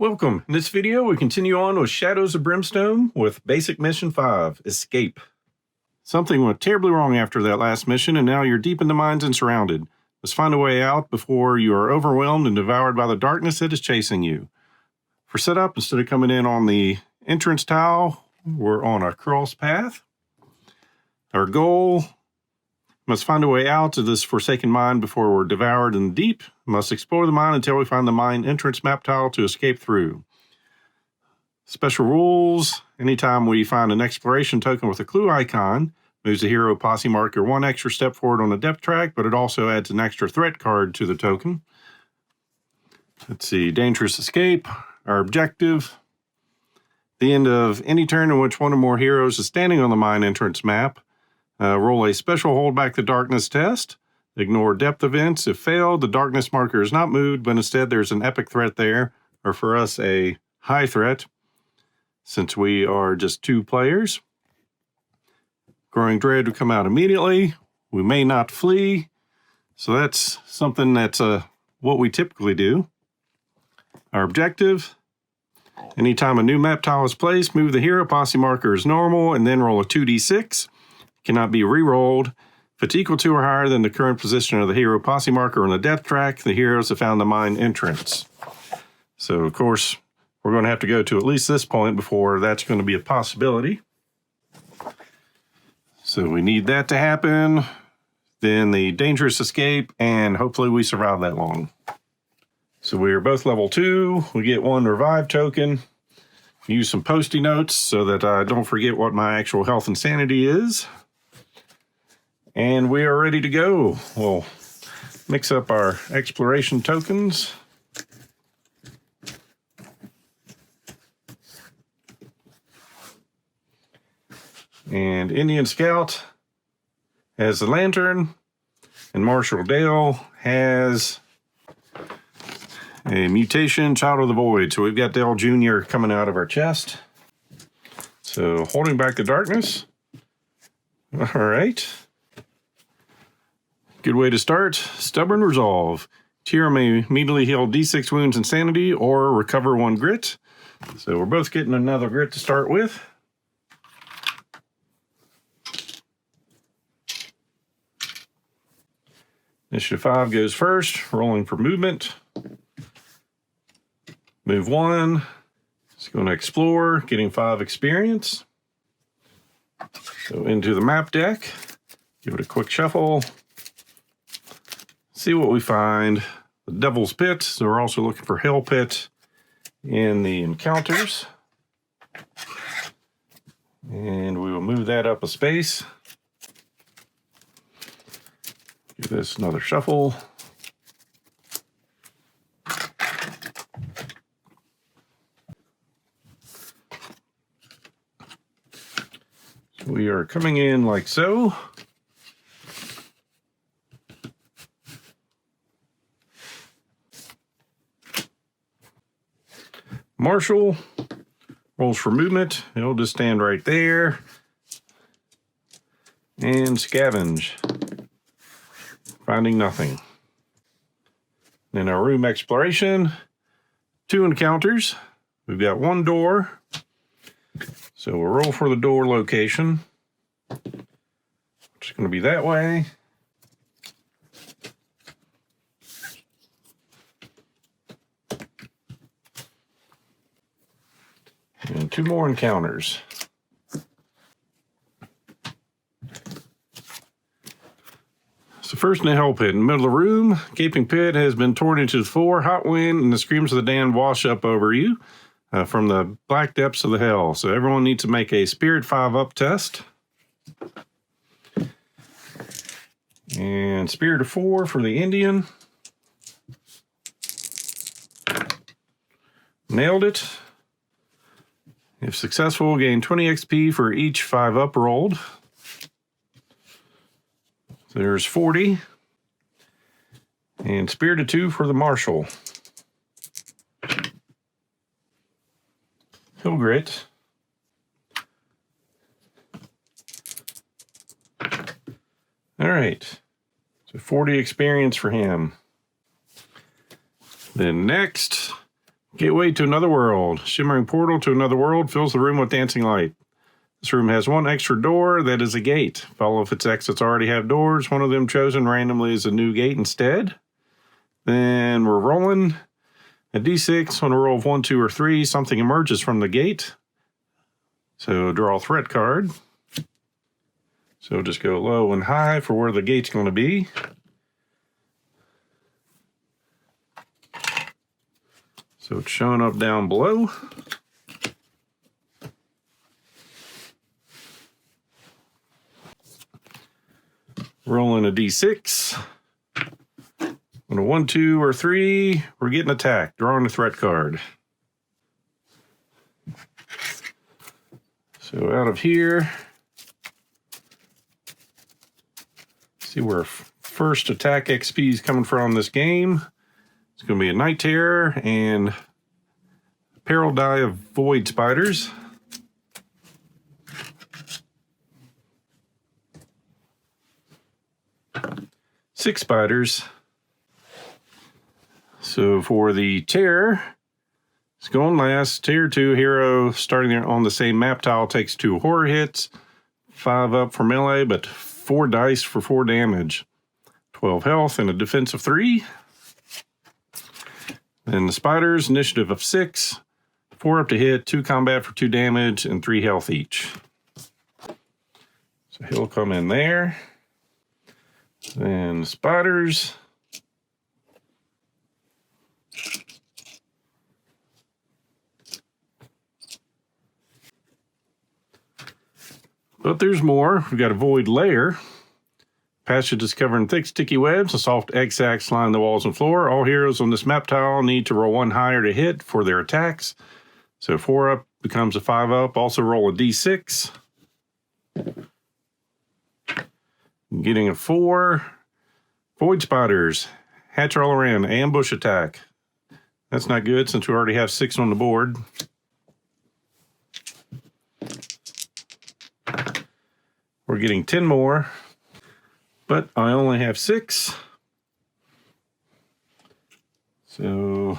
Welcome. In this video, we continue on with Shadows of Brimstone with Basic Mission 5, Escape. Something went terribly wrong after that last mission, and now you're deep in the mines and surrounded. Let's find a way out before you are overwhelmed and devoured by the darkness that is chasing you. For setup, instead of coming in on the entrance tile, we're on a cross path. Our goal: must find a way out of this forsaken mine before we're devoured in the deep. Must explore the mine until we find the mine entrance map tile to escape through. Special rules: anytime we find an exploration token with a clue icon, moves the hero posse marker one extra step forward on the depth track, but it also adds an extra threat card to the token. Let's see, dangerous escape. Our objective: the end of any turn in which one or more heroes is standing on the mine entrance map, roll a special hold back the darkness test. Ignore depth events. If failed, the darkness marker is not moved, but instead there's an epic threat there, or for us, a high threat, since we are just 2 players. Growing Dread will come out immediately. We may not flee, so that's something that's what we typically do. Our objective: anytime a new map tile is placed, move the hero posse marker as normal, and then roll a 2d6. Cannot be re-rolled. If it's equal to or higher than the current position of the hero posse marker on the depth track, the heroes have found the mine entrance. So, of course, we're going to have to go to at least this point before that's going to be a possibility. So we need that to happen. Then the dangerous escape, and hopefully we survive that long. So we are both level 2. We get 1 revive token. Use some post-it notes so that I don't forget what my actual health and sanity is. And we are ready to go. We'll mix up our exploration tokens. And Indian Scout has the lantern, and Marshall Dale has a mutation, Child of the Void. So we've got Dale Jr. coming out of our chest. So holding back the darkness. All right. Good way to start. Stubborn Resolve. Hero may immediately heal D6 wounds and sanity or recover 1 grit. So we're both getting another grit to start with. Initiative 5 goes first, rolling for movement. Move 1. It's going to explore, getting 5 experience. So into the map deck. Give it a quick shuffle. See what we find. The Devil's Pit. So we're also looking for Hell Pit in the encounters. And we will move that up a space. Give this another shuffle. So we are coming in like so. Marshall rolls for movement. He'll just stand right there. And scavenge. Finding nothing. In our room exploration, 2 encounters. We've got 1 door. So we'll roll for the door location. It's going to be that way. And 2 more encounters. So first in the Hell Pit, in the middle of the room, gaping pit has been torn into the floor. Hot wind and the screams of the damned wash up over you from the black depths of the hell. So everyone needs to make a Spirit 5 up test. And Spirit of 4 for the Indian. Nailed it. If successful, gain 20 XP for each 5 up rolled. So there's 40. And Spirit of 2 for the Marshal. Hill Grit. All right. So 40 experience for him. Then next, Gateway to another world. Shimmering portal to another world fills the room with dancing light. This room has one extra door that is a gate. If all of its exits already have doors, one of them chosen randomly is a new gate instead. Then we're rolling a d6. On a roll of 1, 2, or 3, something emerges from the gate. So draw a threat card. So just go low and high for where the gate's going to be. So it's showing up down below. Rolling a d6. On a 1, 2, or 3, we're getting attacked. Drawing a threat card. So out of here, see where first attack XP is coming from this game. It's going to be a Night Terror and Peril die of Void Spiders. Six spiders. So for the Terror, it's going last. Tier 2 hero starting there on the same map tile takes 2 horror hits, 5 up for melee, but 4 dice for 4 damage. 12 health and a defense of 3. Then the spiders, initiative of 6, 4 up to hit, 2 combat for 2 damage, and 3 health each. So he'll come in there. Then the spiders. But there's more. We've got a void layer. Passages covering thick, sticky webs. A soft egg sacs line the walls and floor. All heroes on this map tile need to roll 1 higher to hit for their attacks. So 4 up becomes a 5 up. Also roll a d6. Getting a 4. Void spiders. Hatch all around. Ambush attack. That's not good since we already have 6 on the board. We're getting 10 more. But I only have 6. So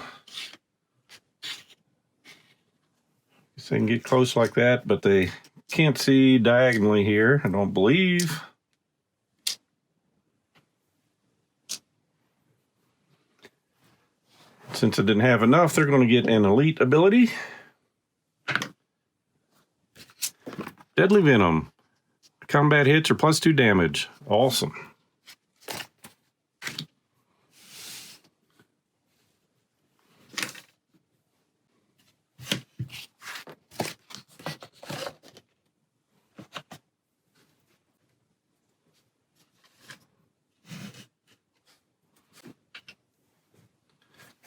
guess I can get close like that, but they can't see diagonally here, I don't believe. Since I didn't have enough, they're going to get an elite ability. Deadly Venom. Combat hits are plus 2 damage. Awesome.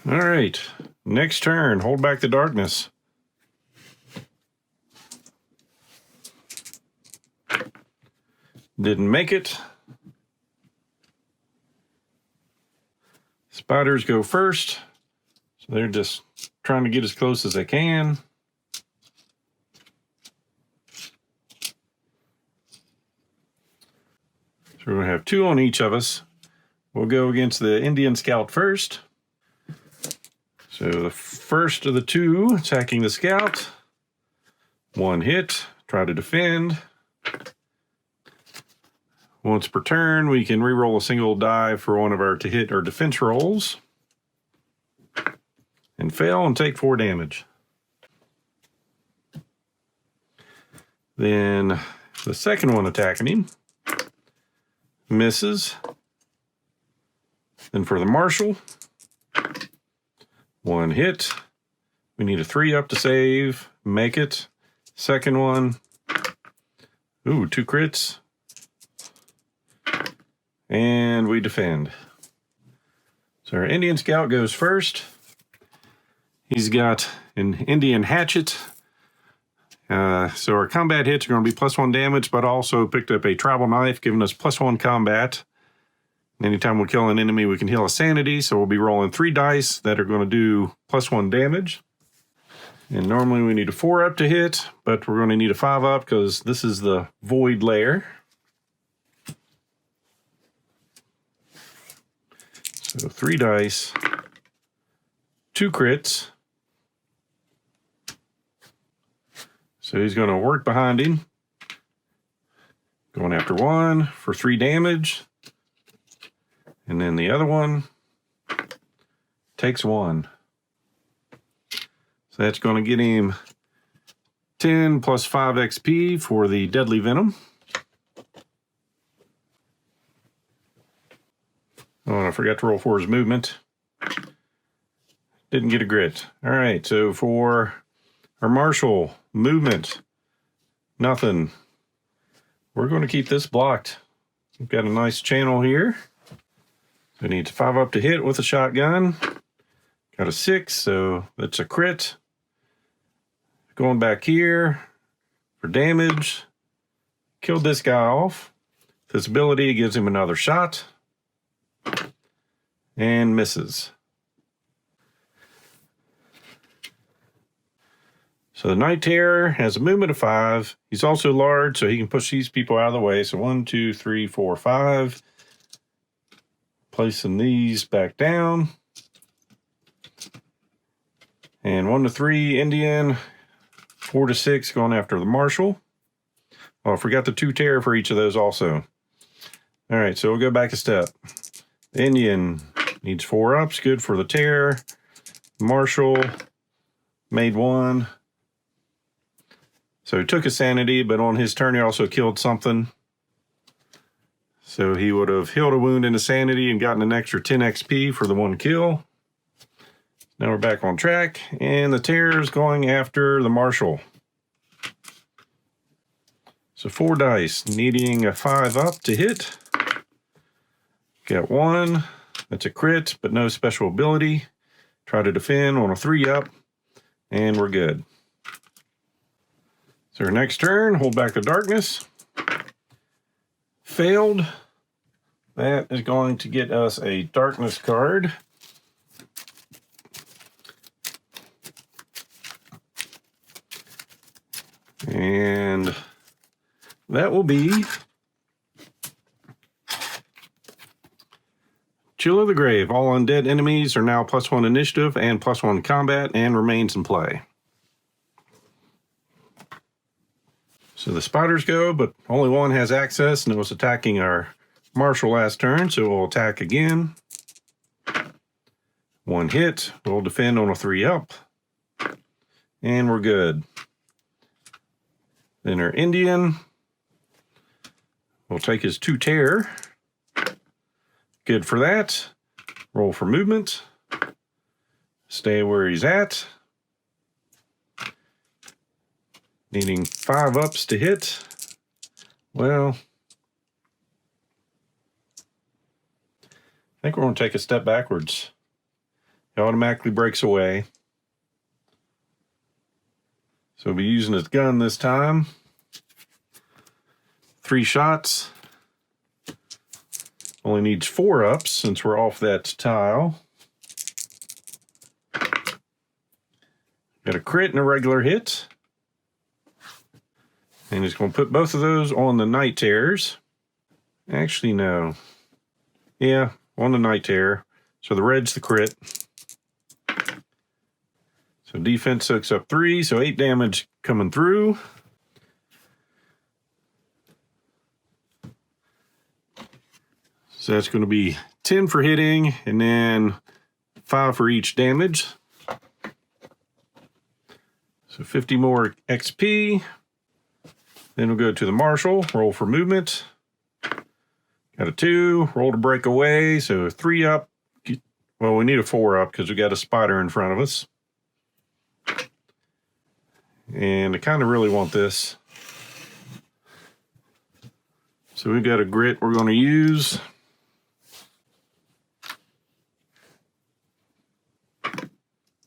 All right. Next turn. Hold back the darkness. Didn't make it. Spiders go first. So they're just trying to get as close as they can. So we're going to have 2 on each of us. We'll go against the Indian Scout first. So the first of the 2 attacking the Scout. 1 hit. Try to defend. Once per turn, we can re-roll a single die for one of our to hit or defense rolls. And fail and take 4 damage. Then the second one attacking him. Misses. Then for the Marshal. 1 hit. We need a 3 up to save. Make it. Second one. Ooh, 2 crits. And we defend. So our Indian Scout goes first. He's got an Indian Hatchet. So our combat hits are going to be plus 1 damage, but also picked up a Tribal Knife, giving us plus 1 combat. Anytime we kill an enemy, we can heal a sanity. So we'll be rolling 3 dice that are going to do plus 1 damage. And normally we need a 4 up to hit, but we're going to need a 5 up because this is the Void Layer. So 3 dice, 2 crits, So he's going to work behind him. Going after one for 3 damage. And then the other one takes 1. So that's going to get him 10 plus 5 XP for the deadly venom. Oh, and I forgot to roll for his movement. Didn't get a grit. All right, so for our marshal, movement, nothing. We're going to keep this blocked. We've got a nice channel here. So it needs 5 up to hit with a shotgun. Got a 6, so that's a crit. Going back here for damage. Killed this guy off. This ability gives him another shot. And misses. So the Night Terror has a movement of 5. He's also large, so he can push these people out of the way. So 1, 2, 3, 4, 5. Placing these back down. And 1 to 3, Indian. 4 to 6, going after the Marshal. Oh, I forgot the 2 Terror for each of those also. All right, so we'll go back a step. The Indian needs 4 ups, good for the Terror. Marshal made 1. So he took a sanity, but on his turn he also killed something. So he would have healed a wound into sanity and gotten an extra 10 XP for the 1 kill. Now we're back on track, and the Terror is going after the Marshal. So 4 dice, needing a 5 up to hit. Got 1, that's a crit, but no special ability. Try to defend on a 3 up, and we're good. So our next turn, hold back the darkness. Failed. That is going to get us a darkness card. And that will be Chill of the Grave. All undead enemies are now +1 initiative and +1 combat and remains in play. So the spiders go, but only one has access, and it was attacking our Marshal last turn, so we'll attack again. 1 hit, we'll defend on a 3 up, and we're good. Then our Indian will take his 2 Terror. Good for that. Roll for movement. Stay where he's at. Needing 5 ups to hit. Well, I think we're going to take a step backwards. He automatically breaks away. So we'll be using his gun this time. 3 shots. Only needs 4 ups since we're off that tile. Got a crit and a regular hit. And he's going to put both of those on the Night Terrors. Actually, no. Yeah, on the Night Terror. So the red's the crit. So defense soaks up 3, so 8 damage coming through. So that's going to be 10 for hitting, and then 5 for each damage. So 50 more XP. Then we'll go to the Marshal, roll for movement. Got a 2, roll to break away, so 3 up. Well, we need a 4 up because we got a spider in front of us. And I kind of really want this. So we've got a grit we're going to use.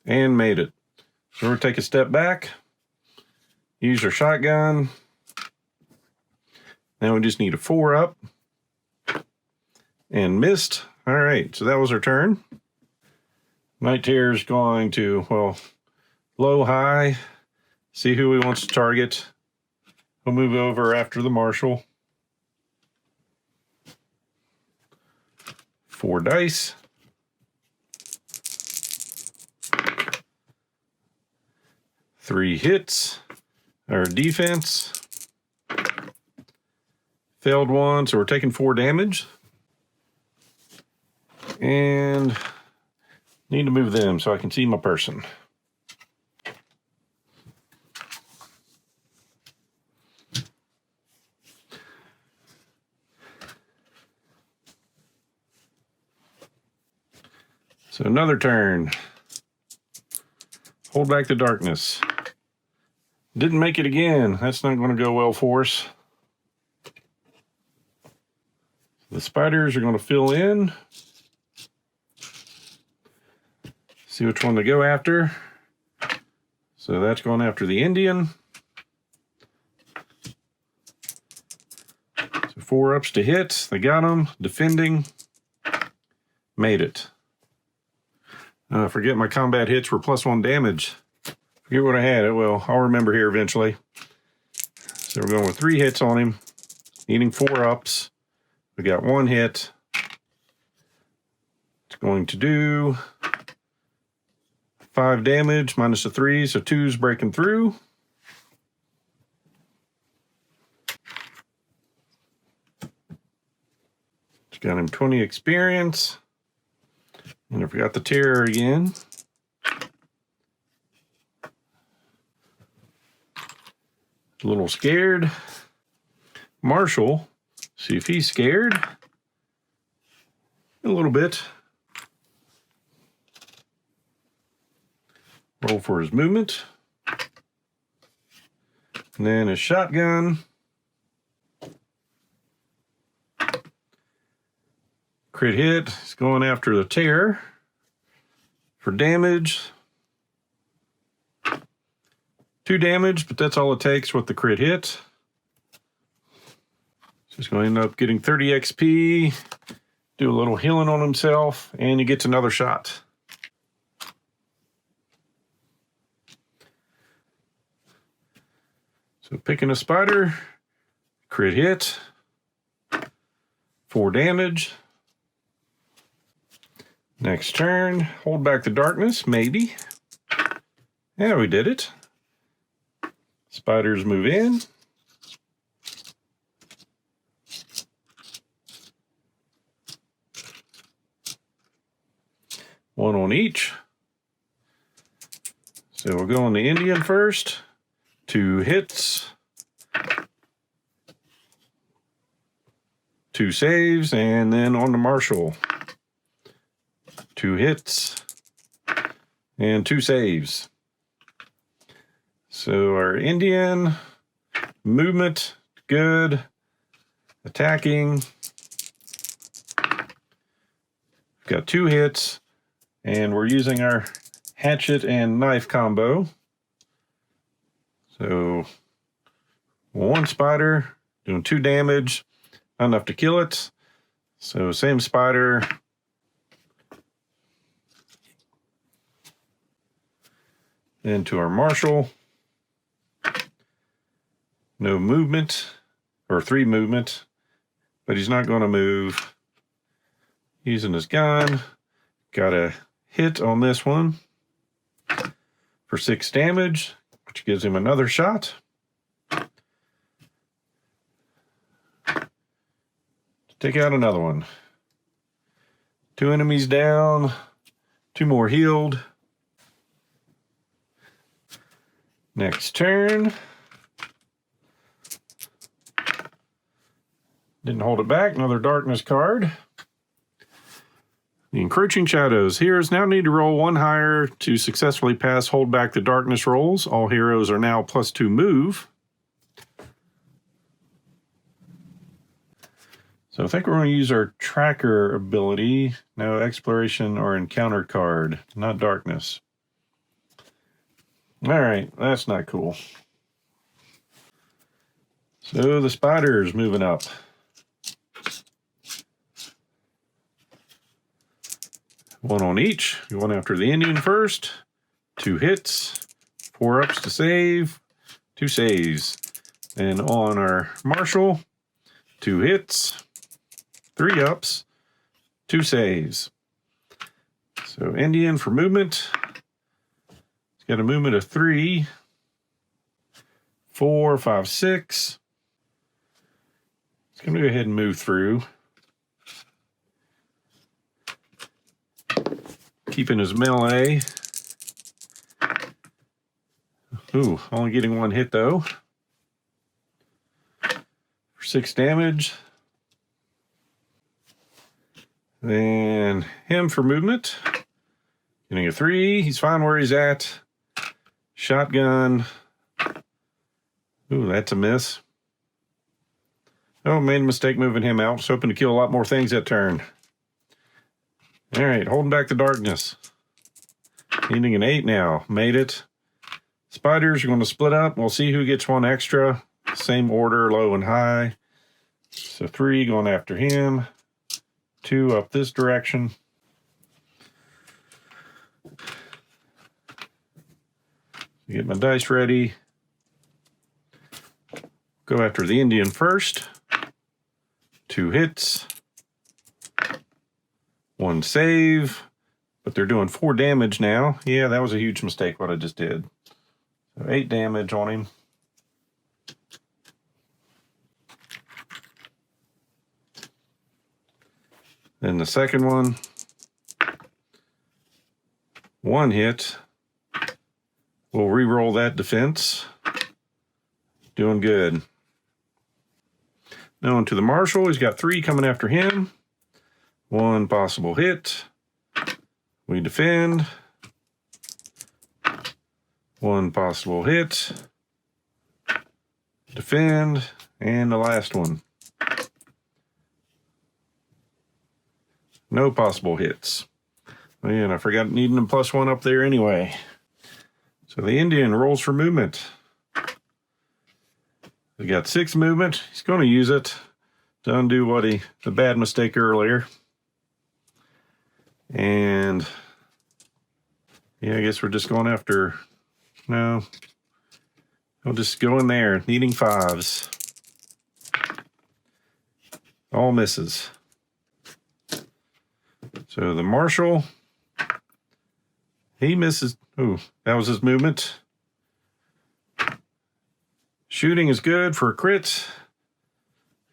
And made it. So we're going to take a step back. Use our shotgun. Now we just need a 4 up. And missed. All right, so that was our turn. Night Terror is going to, well, low, high. See who he wants to target. He'll move over after the Marshal. 4 dice. Three hits. Our defense failed one, so we're taking 4 damage. And need to move them so I can see my person. So another turn. Hold back the darkness. Didn't make it again. That's not going to go well for us. The spiders are going to fill in. See which one to go after. So that's going after the Indian. So 4 ups to hit. They got him. Defending. Made it. Forget my combat hits were +1 damage. Forget what I had. Well, I'll remember here eventually. So we're going with 3 hits on him. Needing 4 ups. We got 1 hit. It's going to do 5 damage minus a 3, so 2's breaking through. It's got him 20 experience. And I forgot the terror again. A little scared. Marshall, see if he's scared. A little bit. Roll for his movement. And then his shotgun. Crit hit. He's going after the terror for damage. 2 damage, but that's all it takes with the crit hit. So he's going to end up getting 30 XP, do a little healing on himself, and he gets another shot. So picking a spider, crit hit, 4 damage. Next turn, hold back the darkness, maybe. Yeah, we did it. Spiders move in. One on each. So we'll go on the Indian first. 2 hits. 2 saves, and then on the Marshall. 2 hits and 2 saves. So our Indian movement, good. Attacking. Got 2 hits, and we're using our hatchet and knife combo. So 1 spider doing 2 damage, not enough to kill it. So same spider. Then to our Marshall. No movement, or 3 movement, but he's not going to move. Using his gun. Got a hit on this one for 6 damage, which gives him another shot. Take out another one. 2 enemies down, 2 more healed. Next turn. Didn't hold it back. Another darkness card. The encroaching shadows. Heroes now need to roll 1 higher to successfully pass hold back the darkness rolls. All heroes are now +2 move. So I think we're going to use our tracker ability. No exploration or encounter card, not darkness. All right, that's not cool. So the spider's moving up. One on each. You want after the Indian first. 2 hits, 4 ups to save, 2 saves. And on our Marshall, 2 hits, 3 ups, 2 saves. So Indian for movement. Got a movement of 3, 4, 5, 6. It's going to go ahead and move through. Keeping his melee. Ooh, only getting one hit though. For 6 damage. Then him for movement. Getting a 3. He's fine where he's at. Shotgun. Ooh, that's a miss. Oh, made a mistake moving him out. Was hoping to kill a lot more things that turn. All right, holding back the darkness. Needing an 8 now. Made it. Spiders are going to split up. We'll see who gets one extra. Same order, low and high. So 3 going after him. 2 up this direction. Get my dice ready. Go after the Indian first. 2 hits. 1 save. But they're doing 4 damage now. Yeah, that was a huge mistake what I just did. So 8 damage on him. Then the second one. 1 hit. We'll re-roll that defense. Doing good. Now onto the Marshal. He's got 3 coming after him. 1 possible hit. We defend. 1 possible hit. Defend. And the last one. No possible hits. And I forgot needing a +1 up there anyway. So the Indian rolls for movement. He got 6 movement. He's going to use it to undo the bad mistake earlier. And yeah, I guess we're just going after. No, I'll just go in there, needing 5s. All misses. So the Marshal, he misses. Ooh, that was his movement. Shooting is good for a crit.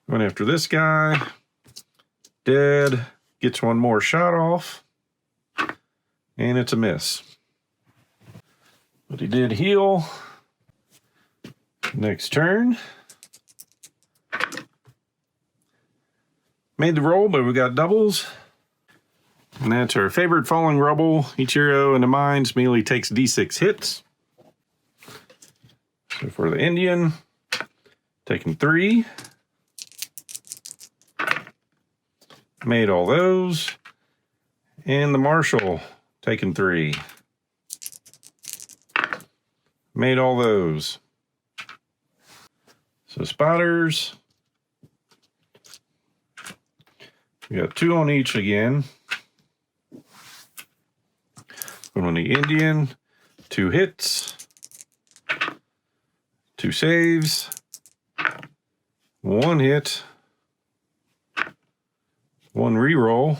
Going after this guy. Dead. Gets 1 more shot off. And it's a miss. But he did heal. Next turn. Made the roll, but we got doubles. And that's our favorite falling rubble. Each hero in the mines melee takes D6 hits. So for the Indian, taking 3. Made all those. And the Marshal, taking 3. Made all those. So spiders. We got 2 on each again. One on the Indian, 2 hits, 2 saves, 1 hit, 1 reroll,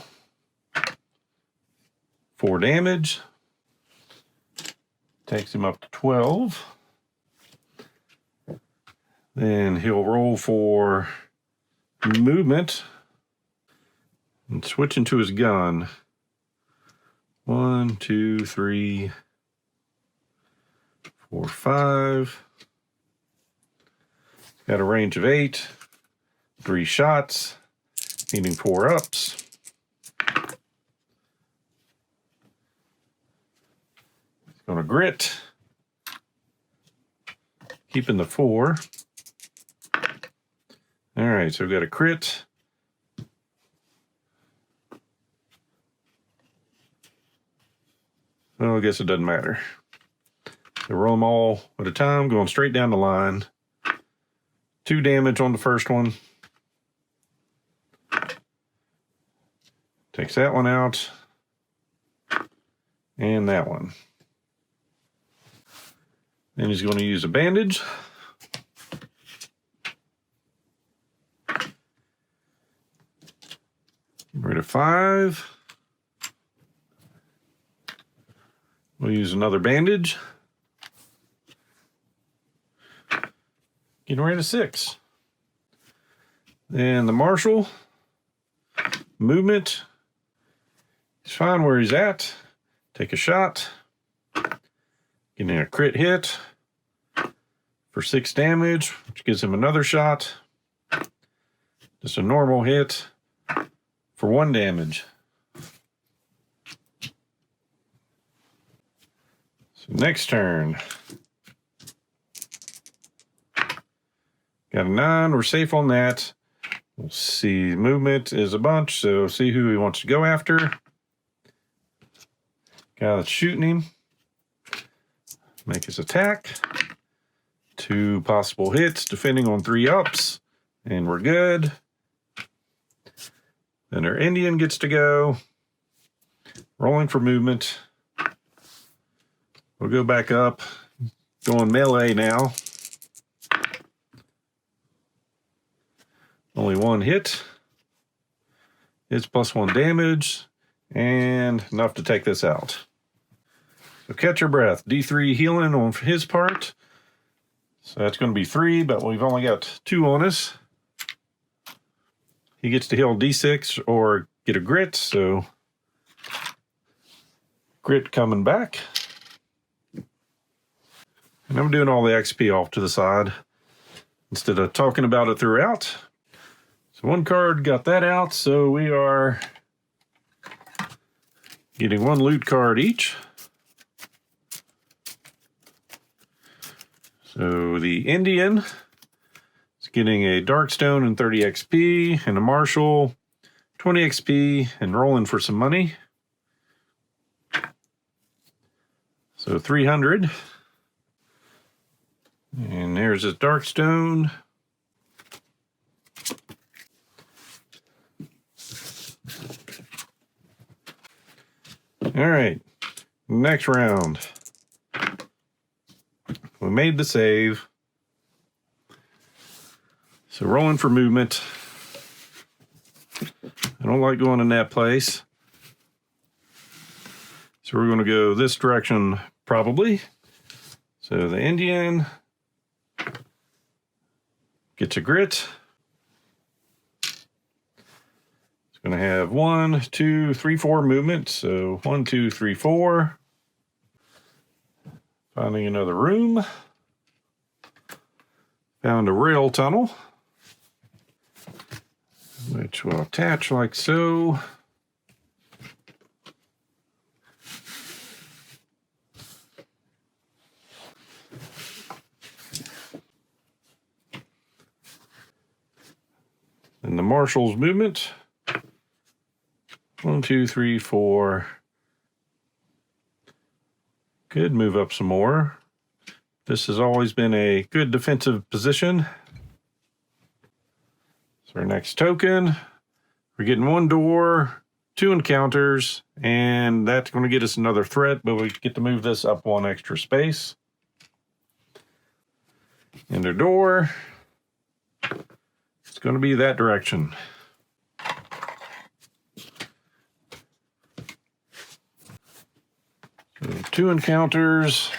4 damage, takes him up to 12. Then he'll roll for movement and switch into his gun. 1, 2, 3, 4, 5. Got a range of 8. 3 shots. Needing 4 ups. He's going to grit. Keeping the 4. All right, so we've got a crit. Well, I guess it doesn't matter. So roll them all at a time, going straight down the line. 2 damage on the first one. Takes that one out. And that one. Then he's going to use a bandage. Get rid of 5. We'll use another bandage. getting rid of 6. Then the Marshal, movement. He's fine where he's at. Take a shot. Getting a crit hit for 6 damage, which gives him another shot. Just a normal hit for 1 damage. So next turn. Got a 9, we're safe on that. We'll see, movement is a bunch, so see who he wants to go after. Guy that's shooting him. Make his attack. 2 possible hits, defending on 3 ups, and we're good. Then our Indian gets to go. Rolling for movement. We'll go back up. Going melee now. Only 1 hit. It's +1 damage. And enough to take this out. So catch your breath. D3 healing on his part. So that's going to be 3, but we've only got 2 on us. He gets to heal D6 or get a grit, so grit coming back. And I'm doing all the XP off to the side instead of talking about it throughout. So 1 card got that out, so we are getting 1 loot card each. So the Indian is getting a Darkstone and 30 XP, and a Marshal 20 XP and rolling for some money. So 300. And there's his Darkstone. All right, next round. We made the save. So rolling for movement. I don't like going in that place. So we're going to go this direction probably. So the Indian gets a grit. It's going to have 1, 2, 3, 4 movement. So 1, 2, 3, 4. Finding another room. Found a rail tunnel, which will attach like so. And the Marshal's movement. 1, 2, 3, 4. Could move up some more. This has always been a good defensive position. So our next token, we're getting 1 door, 2 encounters, and that's going to get us another threat, but we get to move this up 1 extra space. And our door, it's going to be that direction. 2 encounters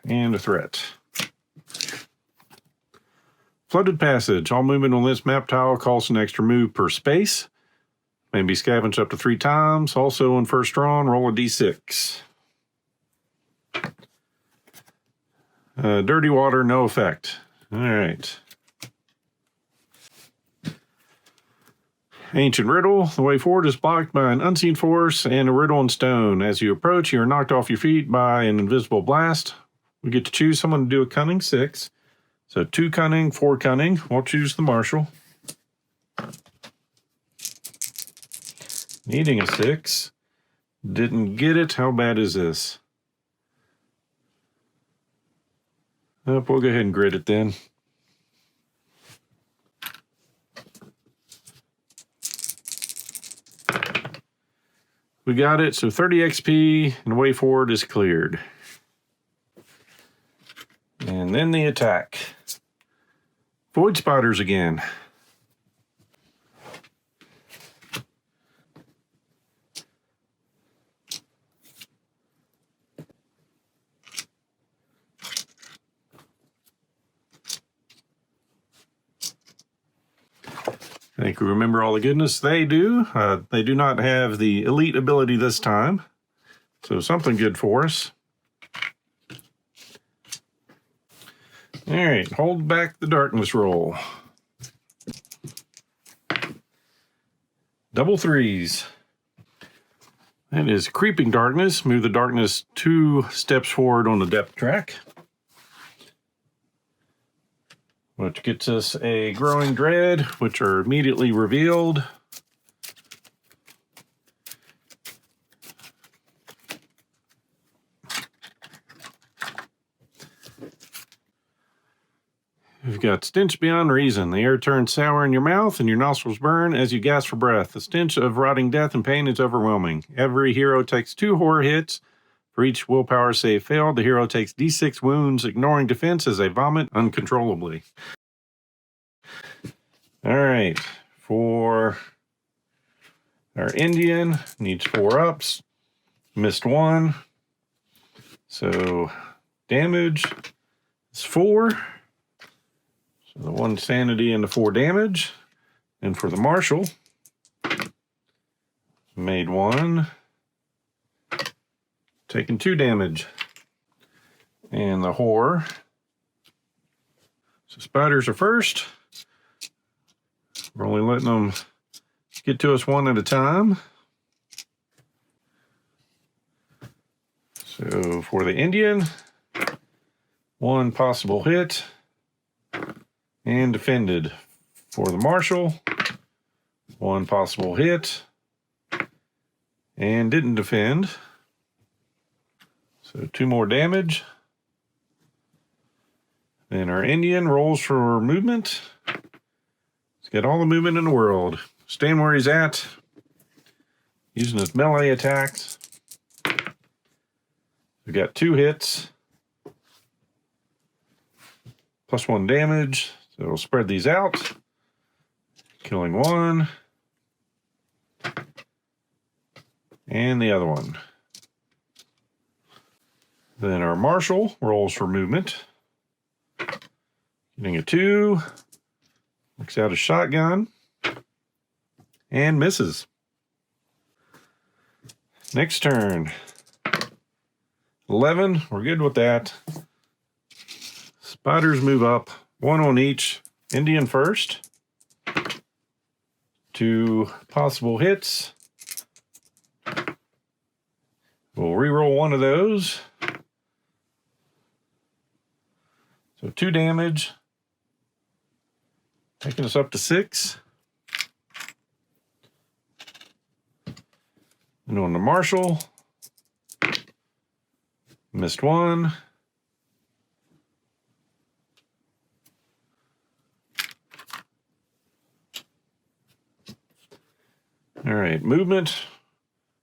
and a threat. Flooded Passage. All movement on this map tile costs an extra move per space. May be scavenged up to 3 times. Also on first drawn, roll a d6. Dirty Water, no effect. All right. Ancient Riddle. The way forward is blocked by an unseen force and a riddle in stone. As you approach, you are knocked off your feet by an invisible blast. We get to choose someone to do a cunning 6. So 2 cunning, 4 cunning. We'll choose the Marshal. Needing a 6. Didn't get it. How bad is this? We'll go ahead and grid it then. We got it, so 30 XP, and the way forward is cleared. And then the attack. Void Spiders again. I think we remember all the goodness they do. They do not have the elite ability this time, so something good for us. All right, hold back the darkness roll. Double threes. That is creeping darkness. Move the darkness 2 steps forward on the depth track, which gets us a growing dread, which are immediately revealed. We've got stench beyond reason. The air turns sour in your mouth and your nostrils burn as you gasp for breath. The stench of rotting death and pain is overwhelming. Every hero takes 2 horror hits. For each willpower save failed, the hero takes d6 wounds, ignoring defense as they vomit uncontrollably. All right, for our Indian, needs 4 ups. Missed 1. So damage is 4. So the 1 sanity and the 4 damage. And for the marshal, made 1. Taking 2 damage. And the horror. So spiders are first. We're only letting them get to us 1 at a time. So for the Indian, 1 possible hit and defended. For the marshal, 1 possible hit and didn't defend. So 2 more damage. Then our Indian rolls for movement. He's got all the movement in the world. Staying where he's at, using his melee attacks. We've got 2 hits, plus 1 damage. So we'll spread these out. Killing 1. And the other one. Then our marshal rolls for movement. Getting a 2. Looks out a shotgun. And misses. Next turn. 11. We're good with that. Spiders move up. 1 on each. Indian first. 2 possible hits. We'll re-roll 1 of those. So 2 damage. Taking us up to 6. And on the marshal, missed 1. All right, movement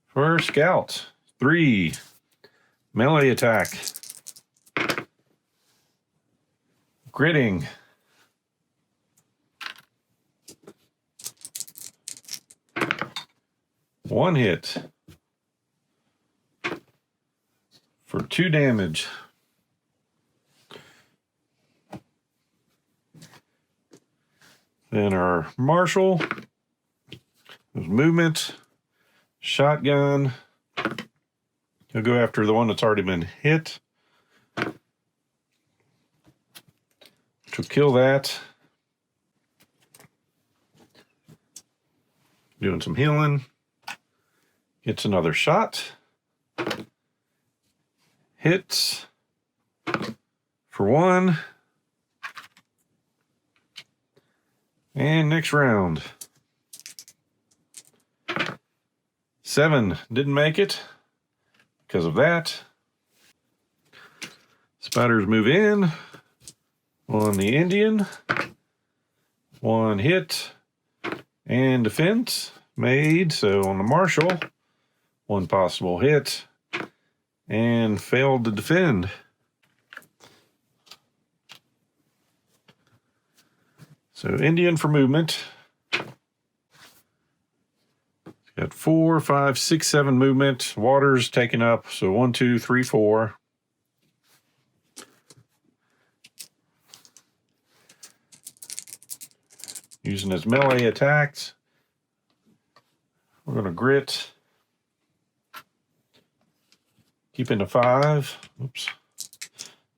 for scout. 3. Melee attack. Gritting. One hit for 2 damage. Then our marshal, his movement, shotgun. He'll go after the one that's already been hit, which will kill that. Doing some healing. Gets another shot. Hits for 1. And next round. 7 didn't make it because of that. Spiders move in on the Indian. 1 hit and defense made. So on the marshal, 1 possible hit and failed to defend. So Indian for movement. Got 4, 5, 6, 7 movement. Water's taken up. So 1, 2, 3, 4. using his melee attacks. We're going to grit. Keeping a 5. Oops.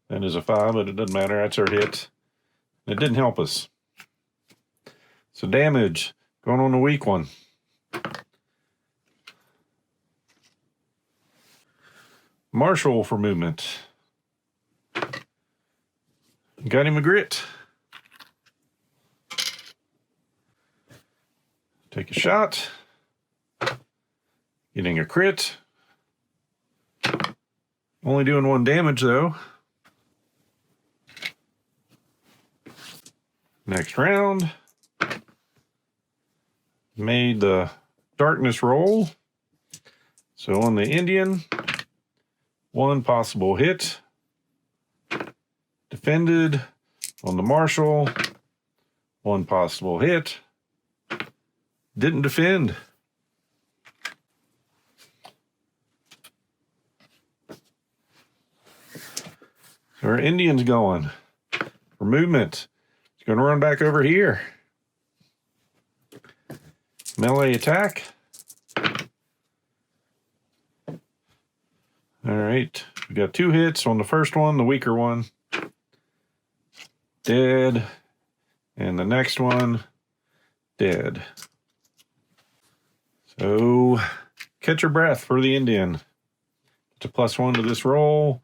That is a 5, but it doesn't matter. That's our hit. It didn't help us. So damage going on the weak one. Marshal for movement. Got him a grit. Take a shot. Getting a crit. Only doing 1 damage though. Next round. Made the darkness roll. So on the Indian, 1 possible hit. Defended. On the Marshal, 1 possible hit. Didn't defend. So our Indian's going for movement. He's going to run back over here. Melee attack. All right, we got 2 hits on the first one, the weaker one. Dead. And the next one, dead. So, catch your breath for the Indian. It's a +1 to this roll.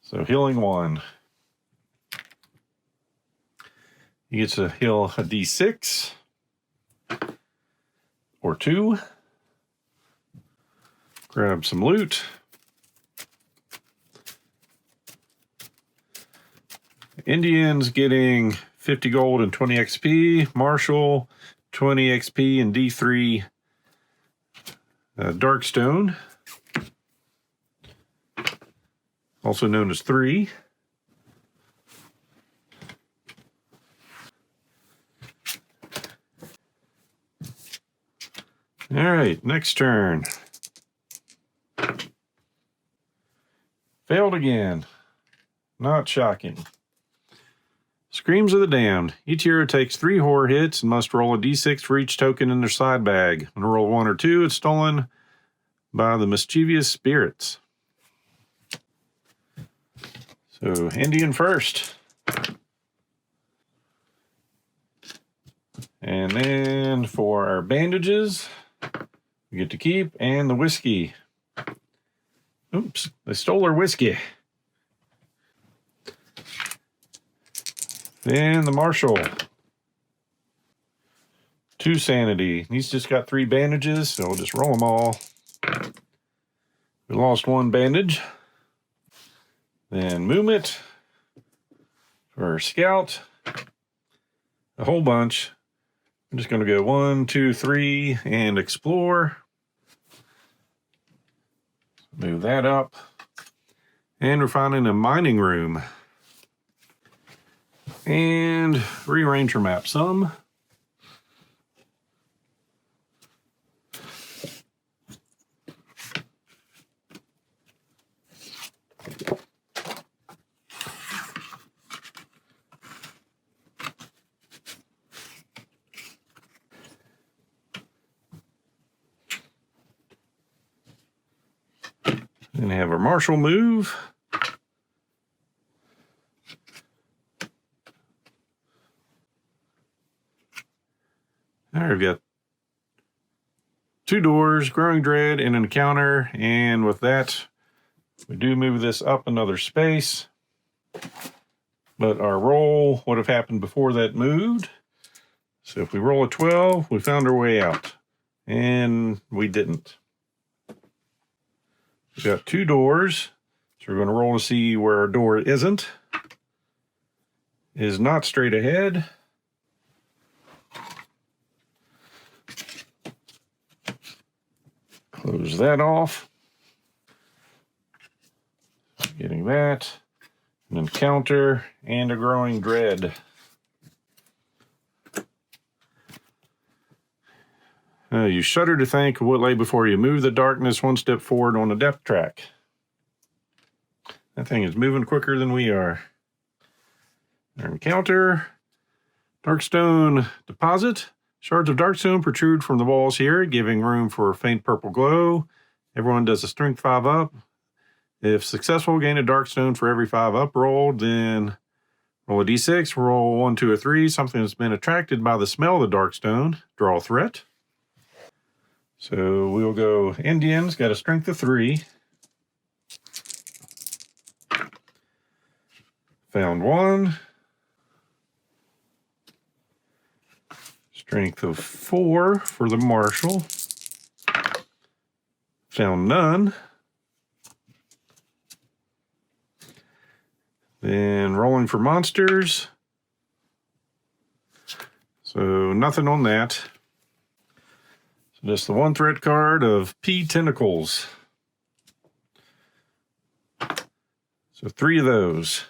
So, healing 1. He gets to heal a D6. Or 2. Grab some loot. Indian's getting 50 gold and 20 XP. Marshal, 20 XP and D3 Darkstone. Also known as 3. All right, next turn. Failed again. Not shocking. Screams of the Damned. Each hero takes 3 horror hits and must roll a d6 for each token in their side bag. When they roll 1 or 2, it's stolen by the mischievous spirits. So, Indian first. And then for our bandages, we get to keep, and the whiskey. Oops, they stole our whiskey. Then the Marshal. 2 sanity. He's just got 3 bandages, so we'll just roll them all. We lost 1 bandage. Then movement. For our scout. A whole bunch. I'm just going to go 1, 2, 3, and explore. Move that up. And we're finding a mining room. And rearrange our map some. And have our Marshal move. There we've got 2 doors, Growing Dread, and an encounter. And with that, we do move this up another space. But our roll would have happened before that moved. So if we roll a 12, we found our way out. And we didn't. We've got 2 doors. So we're going to roll to see where our door isn't. Is not straight ahead. Close that off. Getting that. An encounter and a Growing Dread. You shudder to think of what lay before you. Move the darkness 1 step forward on the depth track. That thing is moving quicker than we are. Our encounter. Darkstone deposit. Shards of Darkstone protrude from the walls here, giving room for a faint purple glow. Everyone does a strength 5 up. If successful, gain a Darkstone for every 5 up rolled, then roll a d6, roll 1, 2, or 3. Something that's been attracted by the smell of the Darkstone. Draw a threat. So we'll go Indian's got a strength of 3. Found 1. Strength of 4 for the marshal. Found none. Then rolling for monsters. So nothing on that. So just the 1 threat card of P Tentacles. So 3 of those.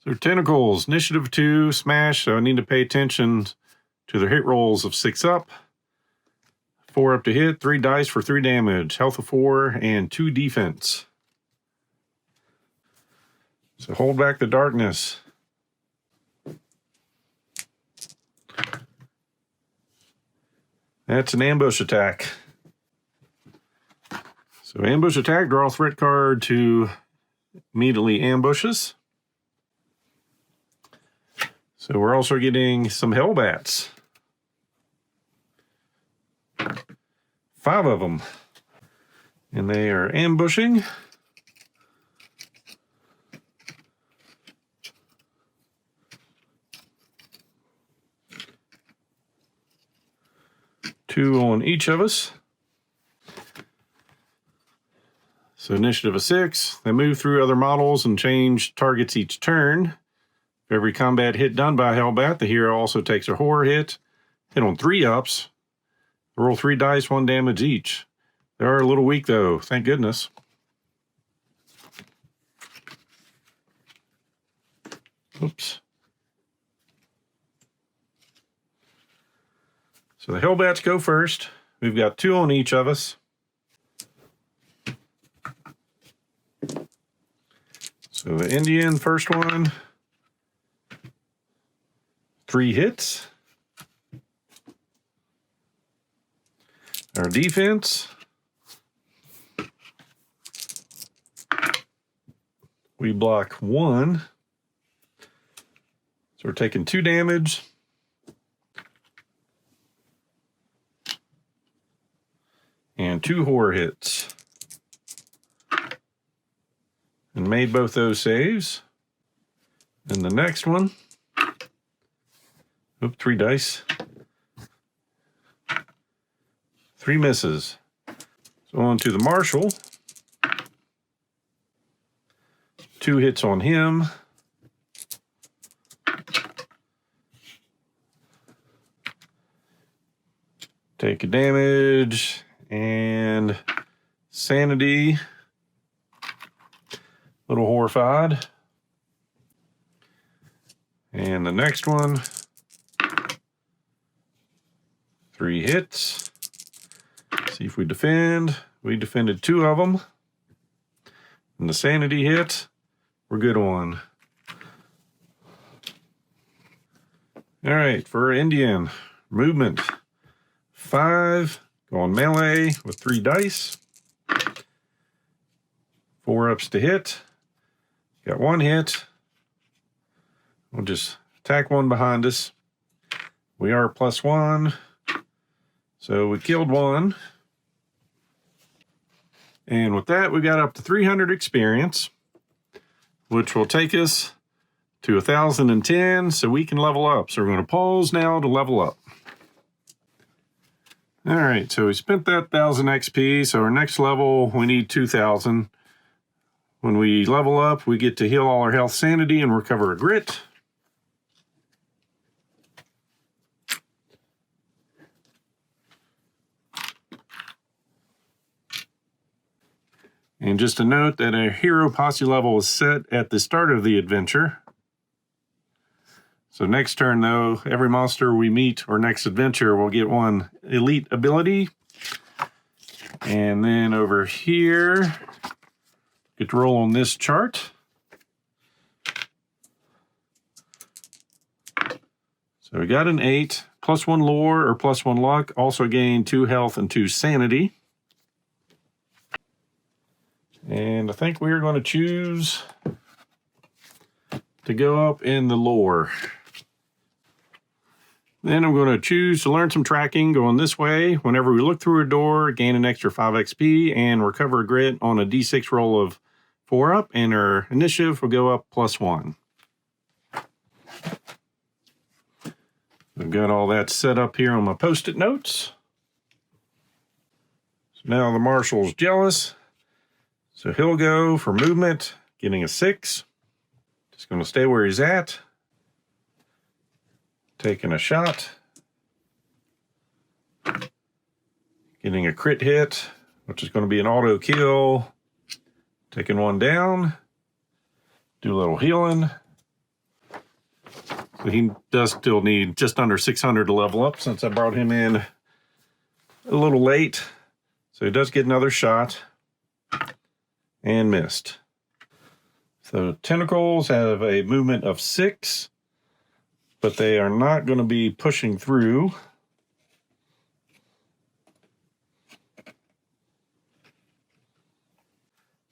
So Tentacles, initiative 2, smash, so I need to pay attention to their hit rolls of 6 up, 4 up to hit, 3 dice for 3 damage, health of 4, and 2 defense. So hold back the darkness. That's an ambush attack. So ambush attack, draw a threat card to immediately ambushes. So we're also getting some Hellbats. 5 of them. And they are ambushing. Two on each of us. So initiative of 6. They move through other models and change targets each turn. For every combat hit done by a Hellbat, the hero also takes a horror hit. Hit on 3 ups. Roll 3 dice, 1 damage each. They are a little weak though, thank goodness. Oops. So the Hellbats go first. We've got 2 on each of us. So the Indian, first one. 3 hits. Our defense. We block 1. So we're taking 2 damage. And 2 horror hits. And made both those saves. And the next one. Oop, 3 dice. 3 misses. So on to the marshal. 2 hits on him. Take a damage and sanity. Little horrified. And the next one. 3 hits. See if we defend. We defended 2 of them. And the sanity hit. We're good on. All right, for Indian, movement 5. Go on melee with 3 dice. 4 ups to hit. Got 1 hit. We'll just attack 1 behind us. We are +1. So we killed 1. And with that, we got up to 300 experience, which will take us to 1,010 so we can level up. So we're going to pause now to level up. All right, so we spent that 1,000 XP. So our next level, we need 2,000. When we level up, we get to heal all our health, sanity, and recover a grit. And just a note that a hero posse level is set at the start of the adventure. So next turn, though, every monster we meet or next adventure will get one elite ability. And then over here, get to roll on this chart. So we got an 8, +1 lore or +1 luck. Also gain 2 health and 2 sanity. And I think we're going to choose to go up in the lore. Then I'm going to choose to learn some tracking going this way. Whenever we look through a door, gain an extra 5 XP and recover a grit on a D6 roll of 4 up, and our initiative will go up +1. I've got all that set up here on my post-it notes. So now the marshal's jealous. So he'll go for movement, getting a 6. Just going to stay where he's at. Taking a shot. Getting a crit hit, which is going to be an auto kill. Taking one down. Do a little healing. So he does still need just under 600 to level up since I brought him in a little late. So he does get another shot. And missed. So tentacles have a movement of 6, but they are not going to be pushing through.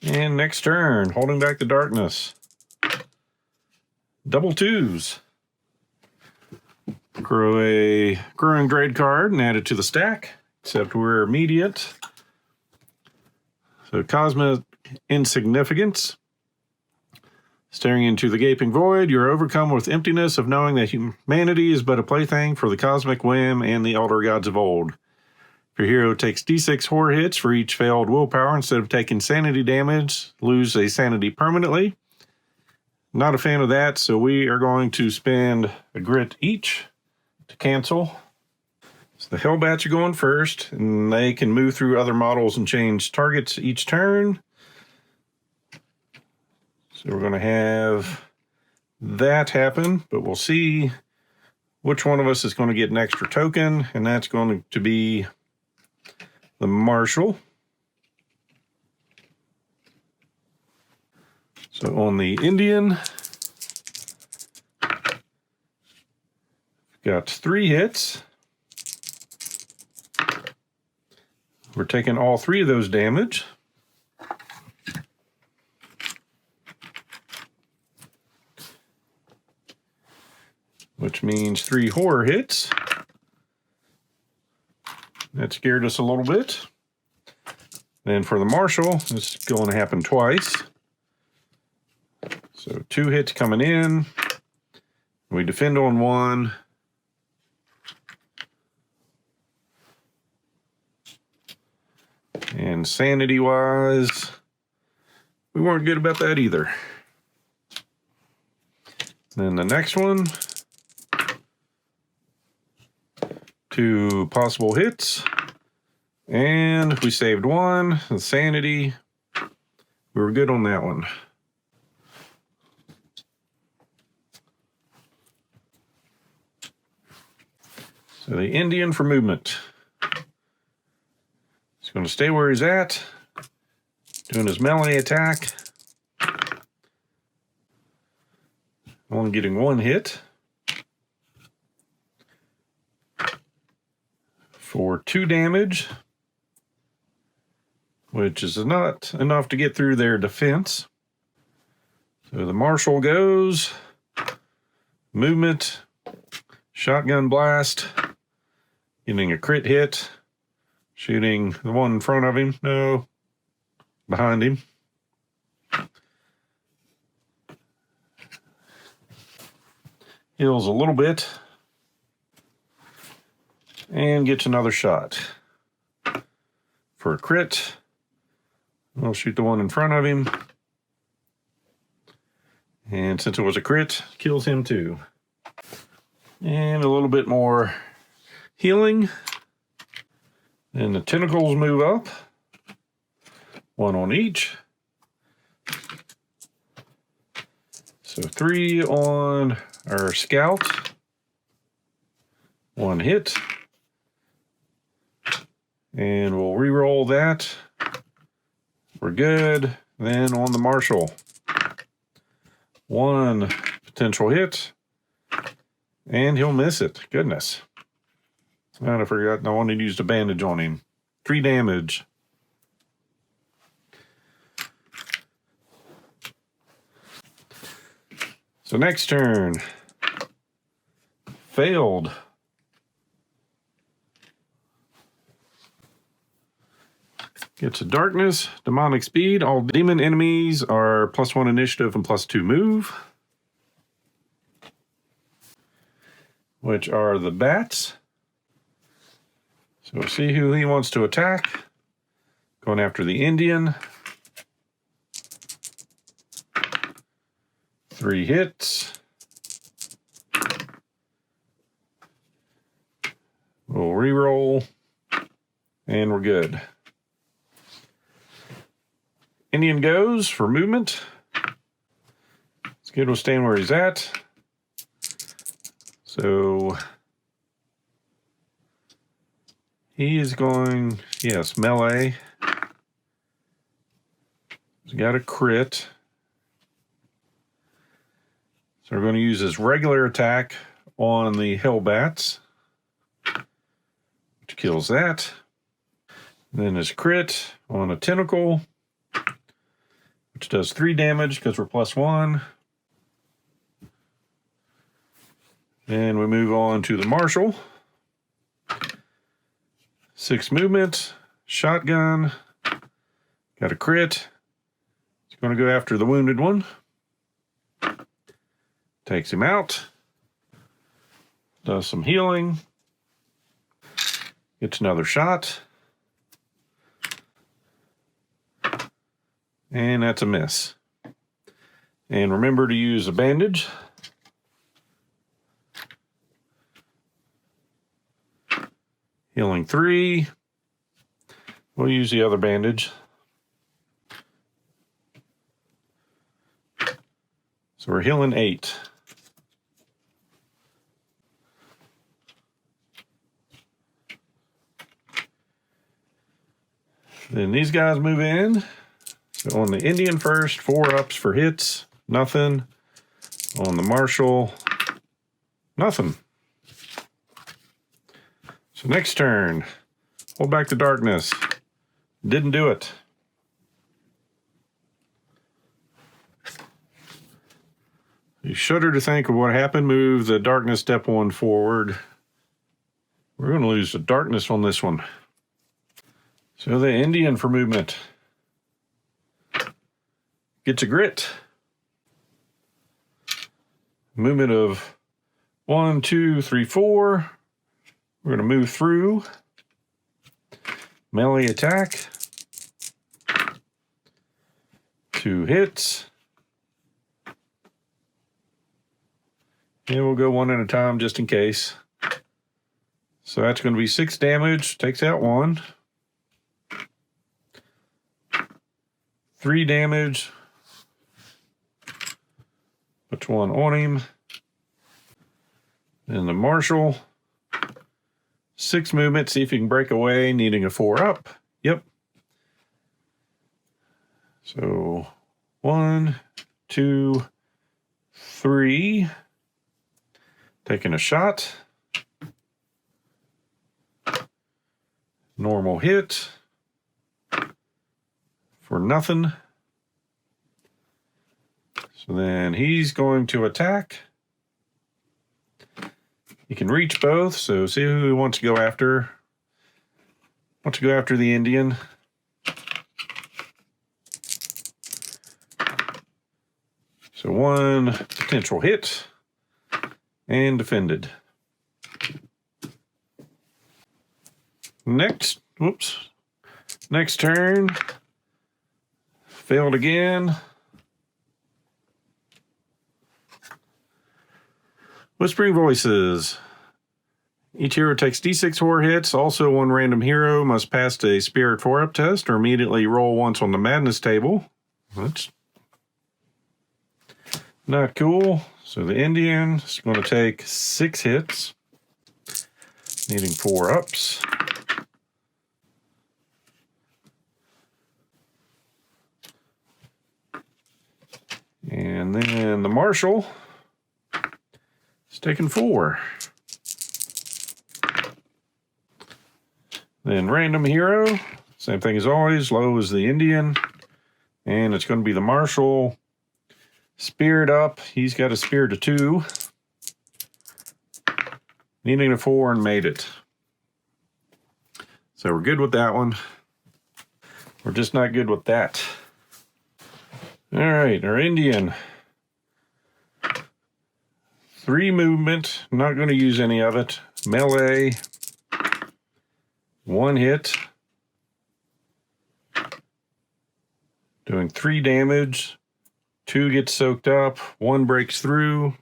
And next turn, holding back the darkness. Double 2s. Grow a growing grade card and add it to the stack, except we're immediate. So cosmic insignificance. Staring into the gaping void, you're overcome with emptiness of knowing that humanity is but a plaything for the cosmic whim and the elder gods of old. Your hero takes D6 horror hits for each failed willpower. Instead of taking sanity damage, lose a sanity permanently. Not a fan of that, so we are going to spend a grit each to cancel. So the Hellbats are going first, and they can move through other models and change targets each turn. So we're going to have that happen, but we'll see which one of us is going to get an extra token, and that's going to be the Marshal. So on the Indian, got 3 hits. We're taking all 3 of those damage. Which means 3 horror hits. That scared us a little bit. Then for the Marshal, it's going to happen twice. So 2 hits coming in. We defend on 1. And sanity-wise, we weren't good about that either. Then the next one, 2 possible hits. And we saved 1. The sanity, we were good on that one. So the Indian for movement. He's going to stay where he's at, doing his melee attack. Only getting 1 hit. For 2 damage, which is not enough to get through their defense. So the Marshal goes, movement, shotgun blast, getting a crit hit, shooting the one in front of him, no, behind him. Heals a little bit. And gets another shot. For a crit, we'll shoot the one in front of him. And since it was a crit, kills him too. And a little bit more healing. And the tentacles move up. 1 on each. So 3 on our scout. 1 hit. And we'll re-roll that. We're good. Then on the marshal. 1 potential hit. And he'll miss it. Goodness. And I forgot I wanted to use a bandage on him. 3 damage. So next turn. Failed. Gets a darkness, demonic speed. All demon enemies are +1 initiative and +2 move. Which are the bats. So we'll see who he wants to attack. Going after the Indian. 3 hits. We'll re-roll. And we're good. Indian goes for movement. Skid will stand where he's at. So he is going, yes, melee. He's got a crit. So we're going to use his regular attack on the Hellbats, which kills that. And then his crit on a tentacle, which does 3 damage because we're +1. And we move on to the marshal. 6 movement, shotgun, got a crit. He's going to go after the wounded one. Takes him out. Does some healing. Gets another shot. And that's a miss. And remember to use a bandage. Healing 3. We'll use the other bandage. So we're healing 8. Then these guys move in. So on the Indian first, 4 ups for hits, nothing. On the marshal, nothing. So next turn, hold back the darkness. Didn't do it. You shudder to think of what happened. Move the darkness step 1 forward. We're going to lose the darkness on this one. So the Indian for movement gets a grit. Movement of 1, 2, 3, 4. We're going to move through. Melee attack. 2 hits. And we'll go 1 at a time just in case. So that's going to be 6 damage. Takes out 1. 3 damage. Puts 1 on him. Then the marshal. 6 movement. See if you can break away. Needing a 4 up. Yep. So 1, 2, 3. Taking a shot. Normal hit. For nothing. So then he's going to attack. He can reach both, so see who he wants to go after. Wants to go after the Indian. So 1 potential hit. And defended. Next turn. Failed again. Whispering Voices. Each hero takes D6 horror hits. Also, 1 random hero must pass a Spirit 4-up test or immediately roll once on the Madness table. That's not cool. So the Indian is going to take 6 hits, needing 4 ups. And then the Marshal is taking 4. Then Random Hero, same thing as always, low as the Indian. And it's going to be the Marshal. Spirit up, he's got a Spirit of 2. Needing a 4 and made it. So we're good with that one. We're just not good with that. All right, our Indian. 3 movement, not going to use any of it. Melee. 1 hit. Doing 3 damage. 2 gets soaked up. 1 breaks through.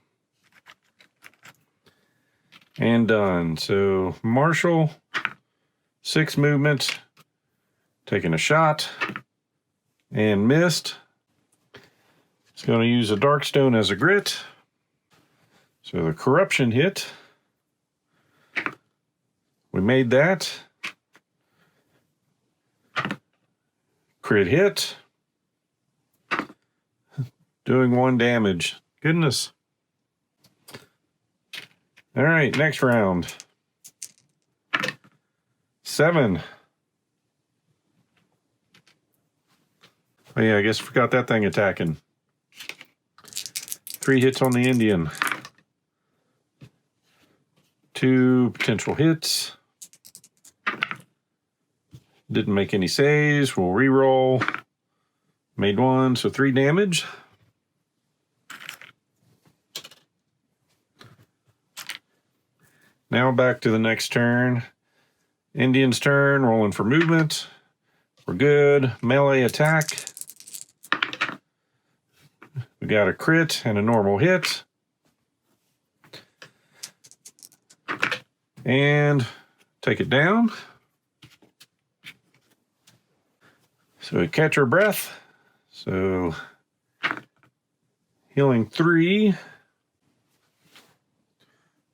And done. So Marshal, 6 movement. Taking a shot. And missed. It's going to use a Darkstone as a grit. So the Corruption hit. We made that. Crit hit. Doing 1 damage. Goodness. All right, next round. 7. Oh yeah, I guess I forgot that thing attacking. 3 hits on the Indian. 2 potential hits. Didn't make any saves. We'll re-roll. Made 1, so 3 damage. Now back to the next turn. Indian's turn, rolling for movement. We're good. Melee attack. We got a crit and a normal hit. And take it down. So we catch our breath. So healing 3.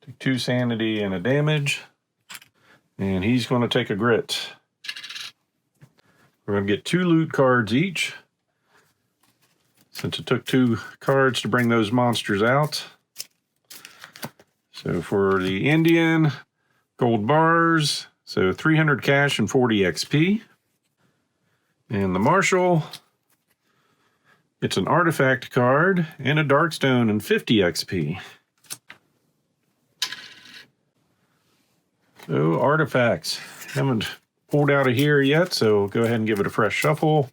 Take 2 sanity and a damage. And he's going to take a grit. We're going to get 2 loot cards each. Since it took 2 cards to bring those monsters out. So for the Indian, gold bars. So 300 cash and 40 XP. And the Marshal, it's an artifact card and a Darkstone and 50 XP. So artifacts, haven't pulled out of here yet, so go ahead and give it a fresh shuffle.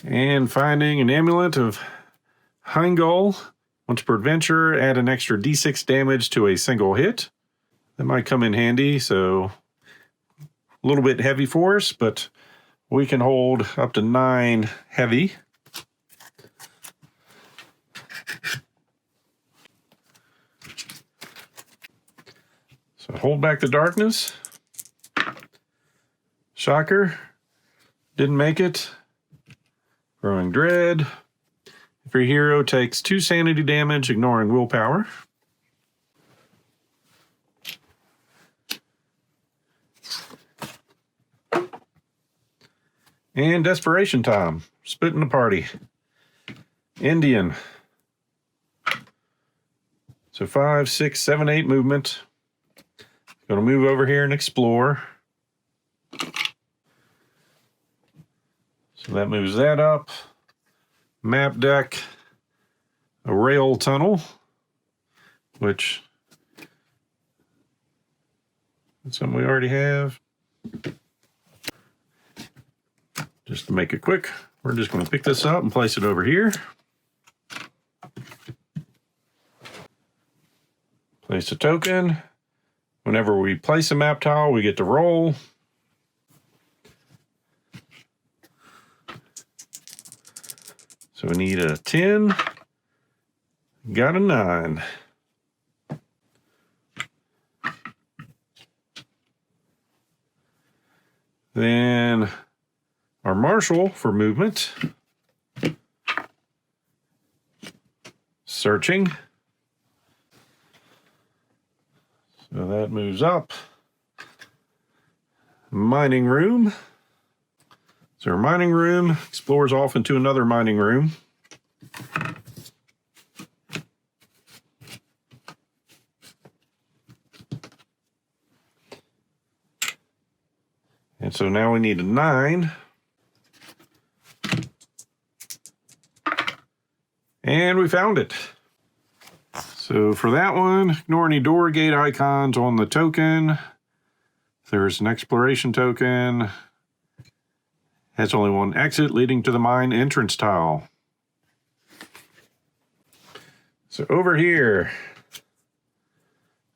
And finding an amulet of Heimgall. Once per adventure, add an extra d6 damage to a single hit. That might come in handy, so a little bit heavy for us, but we can hold up to 9 heavy. So hold back the darkness. Shocker. Didn't make it. Growing Dread. If your hero takes 2 sanity damage, ignoring willpower. And Desperation Time. Splitting the party. Indian. So 5, 6, 7, 8 movement. Going to move over here and explore. So that moves that up. Map deck. A rail tunnel. Which is something we already have. Just to make it quick, we're just going to pick this up and place it over here. Place a token. Whenever we place a map tile, we get to roll. So we need a 10. Got a 9. Then our Marshal for movement. Searching. So that moves up. Mining room. So our mining room explores off into another mining room. And so now we need a 9. And we found it. So for that one, ignore any door gate icons on the token. There's an exploration token. Has only one exit leading to the mine entrance tile. So over here,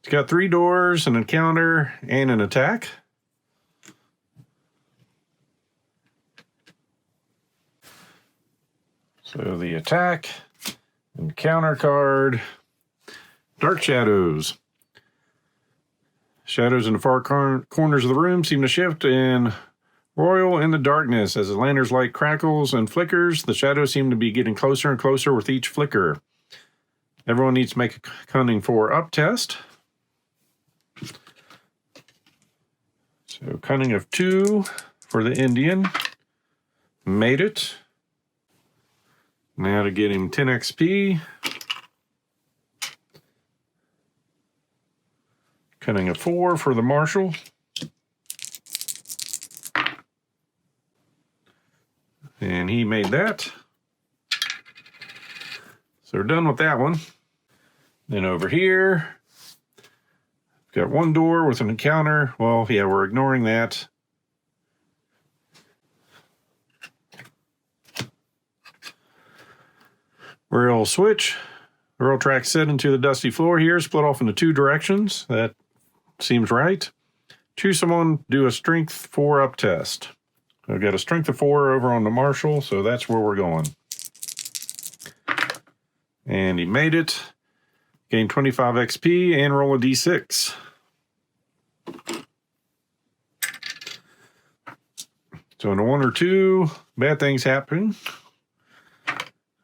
it's got 3 doors, an encounter, and an attack. So the attack, encounter card, Dark Shadows. Shadows in the far corners of the room seem to shift and roil in the darkness. As the lantern's light crackles and flickers, the shadows seem to be getting closer and closer with each flicker. Everyone needs to make a cunning 4-up test. So cunning of 2 for the Indian. Made it. Now to get him 10 XP. Cunning of 4 for the marshal. And he made that. So we're done with that one. Then over here, we've got 1 door with an encounter. Well, yeah, we're ignoring that. Rail switch. Rail track set into the dusty floor here, split off into 2 directions. That seems right. Choose someone, do a strength 4-up test. I've got a strength of 4 over on the marshal, so that's where we're going. And he made it. Gain 25 XP and roll a d6. So in a 1 or 2, bad things happen.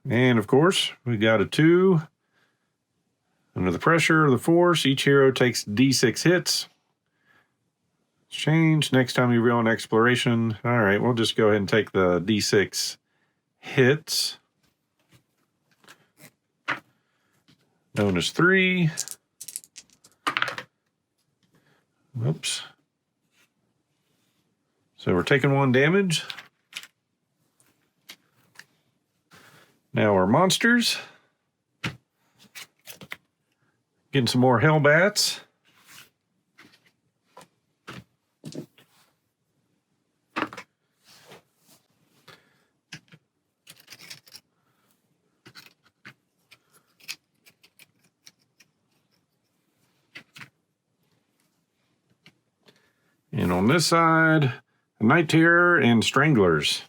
And of course, we got a 2. Under the pressure of the force, each hero takes d6 hits. Change next time you roll an exploration. All right, we'll just go ahead and take the d6 hits. Known as 3. Oops. So we're taking 1 damage. Now our monsters. Getting some more hellbats. And on this side, a Night Terror and Stranglers.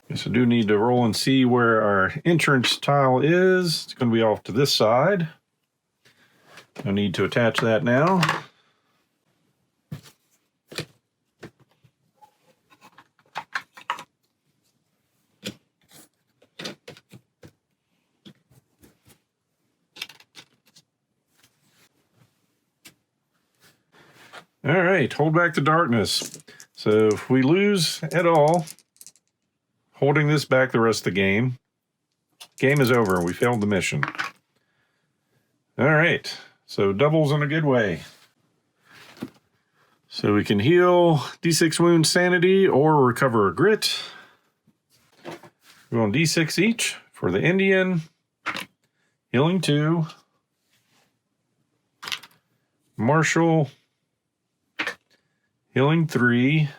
Guess I do need to roll and see where our entrance tile is. It's going to be off to this side. No need to attach that now. All right, hold back the darkness. So if we lose at all, holding this back the rest of the game, game is over. We failed the mission. All right, so doubles in a good way. So we can heal D6 wounds sanity or recover a grit. We're on D6 each for the Indian. Healing 2. Marshal. Healing 3.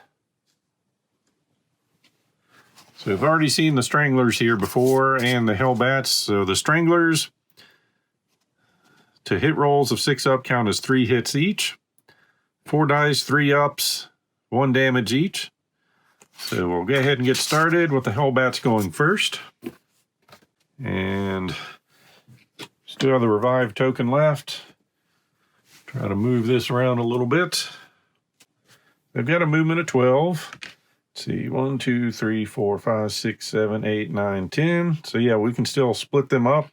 So we've already seen the Stranglers here before and the Hellbats. So the Stranglers, to hit rolls of 6 up, count as 3 hits each. 4 dice, 3 ups, 1 damage each. So we'll go ahead and get started with the Hellbats going first. And Still have the revive token left. Try to move this around a little bit. They've got a movement of 12. Let's see, 1, 2, 3, 4, 5, 6, 7, 8, 9, 10. So yeah, we can still split them up.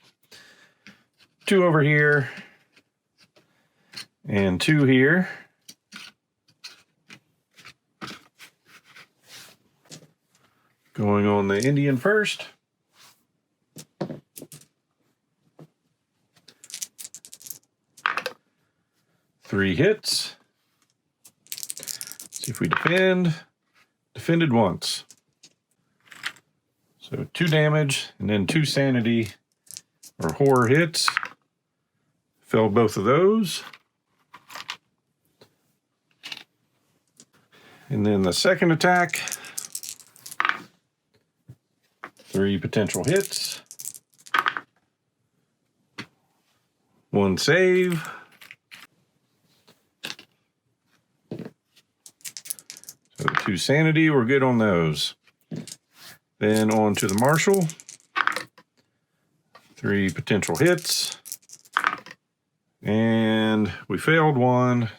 2 over here and 2 here. Going on the Indian first. Three hits. See if we defend. Defended once. So 2 damage and then 2 sanity or horror hits. Failed both of those. And then the second attack. 3 potential hits. 1 save. So 2 sanity, we're good on those. Then on to the marshal. 3 potential hits. And we failed 1.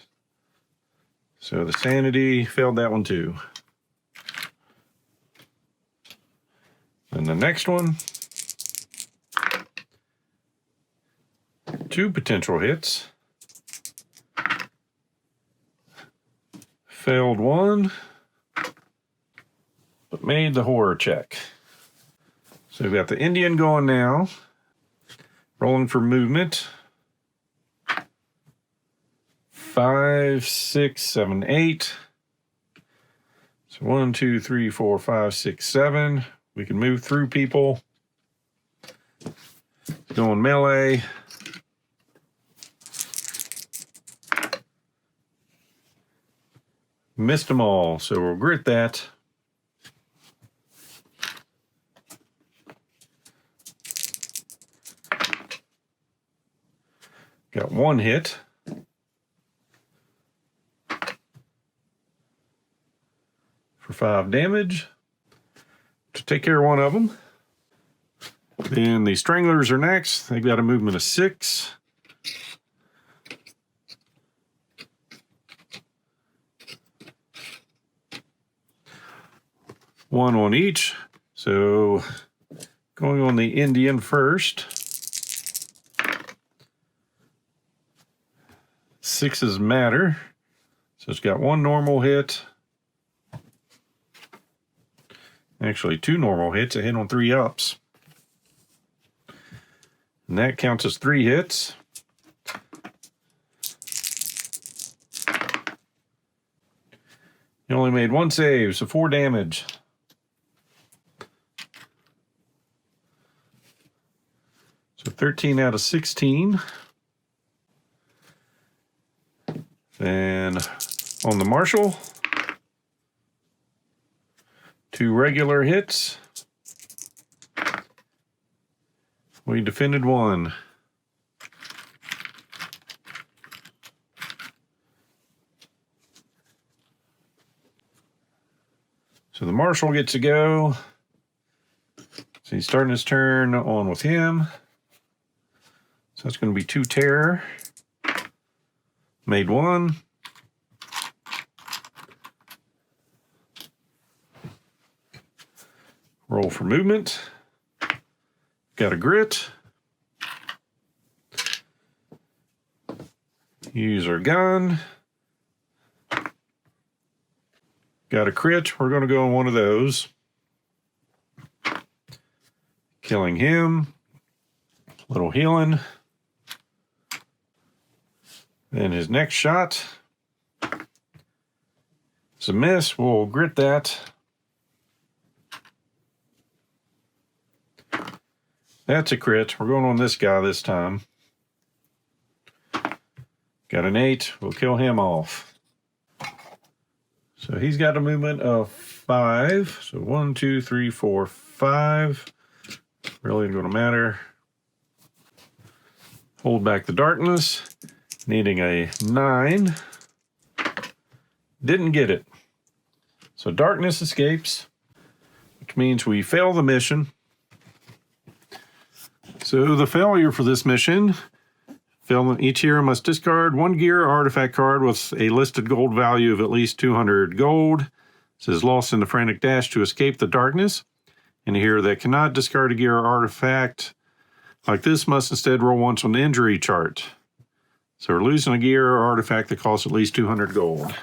So the sanity failed that one too. And the next one. 2 potential hits. Failed 1. But made the horror check. So we've got the Indian going now. Rolling for movement. 5, 6, 7, 8. So 1, 2, 3, 4, 5, 6, 7. We can move through people. Going melee. Missed them all, so we'll grit that. Got 1 hit. For 5 damage. To take care of one of them. Then the Stranglers are next. They've got a movement of 6. One on each. So going on the Indian first. 6s matter. So it's got 1 normal hit. Actually, 2 normal hits, a hit on 3 ups. And that counts as 3 hits. You only made 1 save, so 4 damage. So 13 out of 16. Then on the marshal. 2 regular hits. We defended 1. So the marshal gets to go. So he's starting his turn on with him. So that's going to be 2 terror. Made 1. Roll for movement. Got a grit. Use our gun. Got a crit. We're going to go on one of those. Killing him. Little healing. Then his next shot. It's a miss. We'll grit that. That's a crit. We're going on this guy this time. Got an 8. We'll kill him off. So he's got a movement of 5. So 1, 2, 3, 4, 5. Really going to matter. Hold back the darkness. Needing a 9. Didn't get it. So darkness escapes, which means we fail the mission. So the failure for this mission, each hero must discard 1 gear or artifact card with a listed gold value of at least 200 gold. It says lost in the frantic dash to escape the darkness. And a hero that cannot discard a gear or artifact like this must instead roll once on the injury chart. So we're losing a gear or artifact that costs at least 200 gold.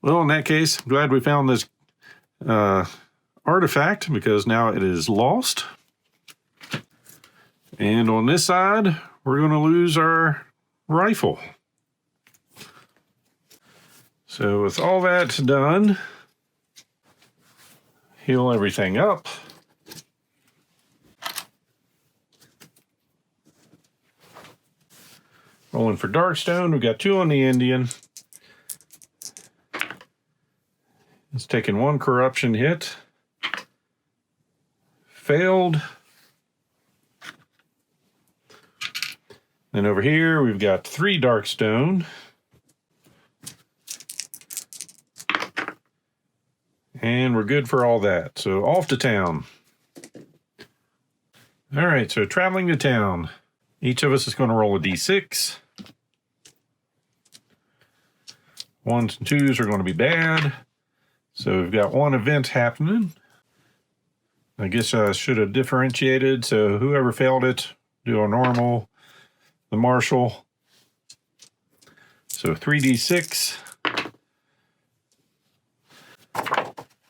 Well, in that case, I'm glad we found this artifact because now it is lost. And on this side, we're going to lose our rifle. So with all that done, heal everything up. Rolling for Darkstone. We've got 2 on the Indian. It's taking 1 corruption hit. Failed. Then over here, we've got 3 Darkstone. And we're good for all that. So off to town. All right, so traveling to town. Each of us is going to roll a d6. 1s and 2s are going to be bad. So we've got 1 event happening. I guess I should have differentiated. So whoever failed it, do a normal, the marshal. So 3d6.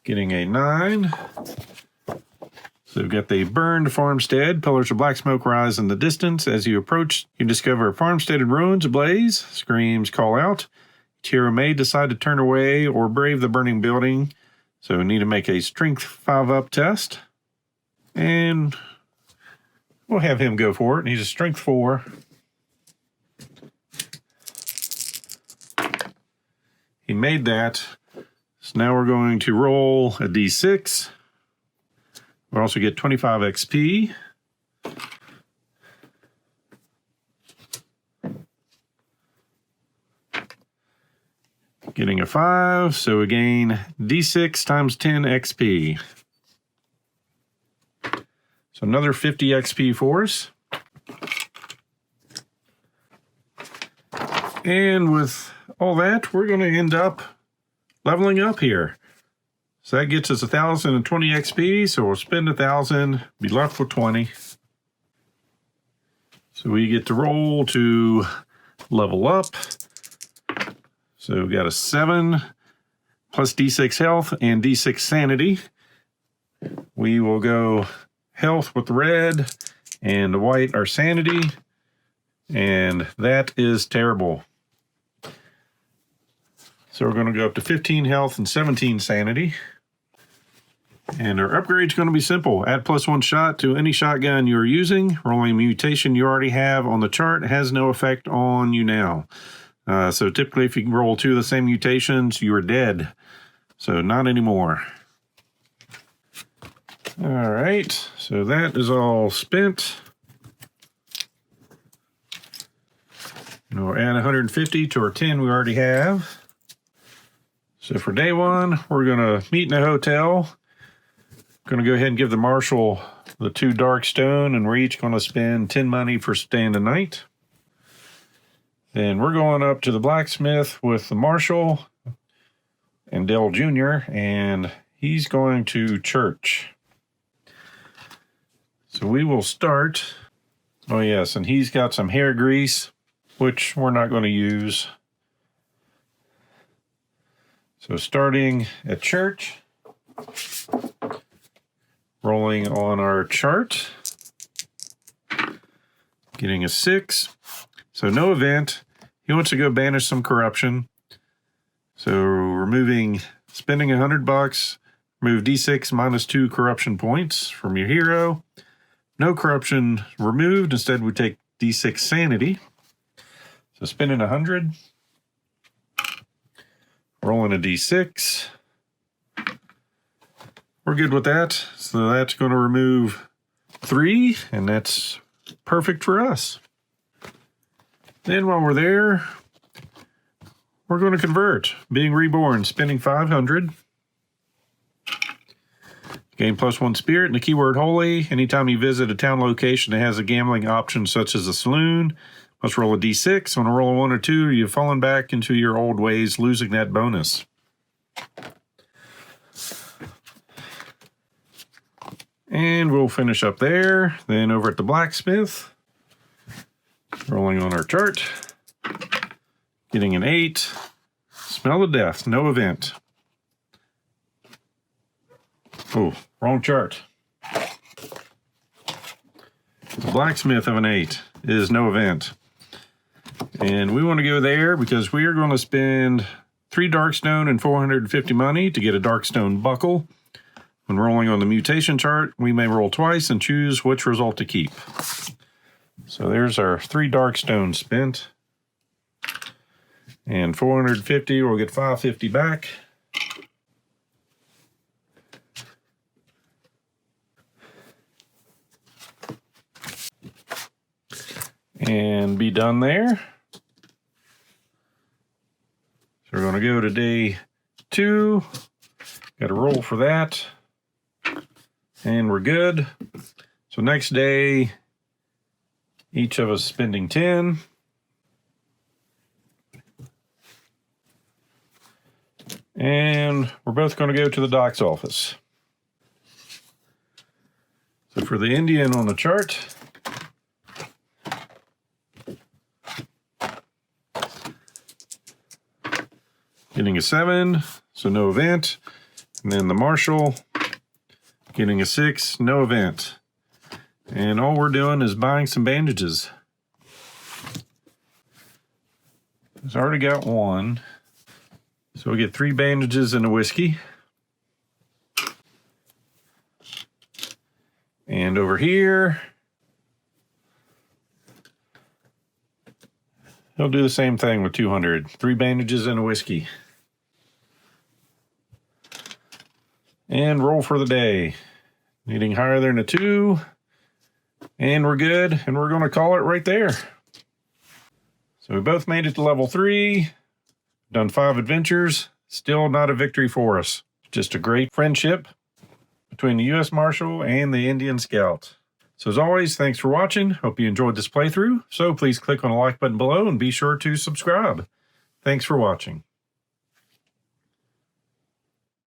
Getting a 9. So we've got the burned farmstead. Pillars of black smoke rise in the distance. As you approach, you discover a farmstead in ruins ablaze. Screams call out. Each hero may decide to turn away or brave the burning building. So we need to make a strength 5-up test. And we'll have him go for it. He's a strength 4. He made that. So now we're going to roll a d6. We'll also get 25 XP. Getting a 5, so we gain d6 times 10 XP. So another 50 XP for us. And with all that, we're going to end up leveling up here. So that gets us 1,020 XP, so we'll spend 1,000, be left with 20. So we get to roll to level up. So we got a 7 plus D6 health and D6 sanity. We will go health with the red and the white our sanity. And that is terrible. So we're going to go up to 15 health and 17 sanity. And our upgrade's going to be simple. Add +1 shot to any shotgun you're using. Rolling a mutation you already have on the chart has no effect on you now. So typically if you can roll 2 of the same mutations, you are dead. So not anymore. All right, so that is all spent. And we'll add 150 to our 10 we already have. So for day 1, we're going to meet in a hotel. Going to go ahead and give the marshal the 2 dark stone, and we're each going to spend 10 money for staying the night. Then we're going up to the blacksmith with the marshal and Dale Jr., and he's going to church. So we will start. Oh yes, and he's got some hair grease, which we're not going to use. So starting at church. Rolling on our chart, getting a 6. So no event. He wants to go banish some corruption. So spending $100, remove D6 minus 2 corruption points from your hero. No corruption removed. Instead, we take D6 sanity. So spending 100. Rolling a D6. We're good with that. So that's going to remove 3, and that's perfect for us. Then while we're there, we're going to convert. Being reborn, spending 500. Gain +1 spirit and the keyword holy. Anytime you visit a town location that has a gambling option such as a saloon, must roll a d6. On a roll of 1 or 2, you've fallen back into your old ways, losing that bonus. And we'll finish up there. Then over at the blacksmith, rolling on our chart, getting an 8. Smell of death, no event. Oh, wrong chart. The blacksmith of an 8 is no event. And we want to go there because we are going to spend 3 darkstone and 450 money to get a darkstone buckle. When rolling on the mutation chart, we may roll twice and choose which result to keep. So there's our 3 darkstones spent. And 450, we'll get 550 back. And be done there. So we're going to go to day 2. Got a roll for that. And we're good. So next day, each of us spending 10. And we're both going to go to the doc's office. So for the Indian on the chart, getting a 7, so no event. And then the marshal, getting a 6, no event. And all we're doing is buying some bandages. He's already got 1. So we get 3 bandages and a whiskey. And over here, he'll do the same thing with 200. 3 bandages and a whiskey. And roll for the day. Needing higher than a 2. And we're good. And we're going to call it right there. So we both made it to level 3. Done 5 adventures. Still not a victory for us. Just a great friendship between the U.S. Marshal and the Indian Scout. So as always, thanks for watching. Hope you enjoyed this playthrough. So please click on the like button below and be sure to subscribe. Thanks for watching.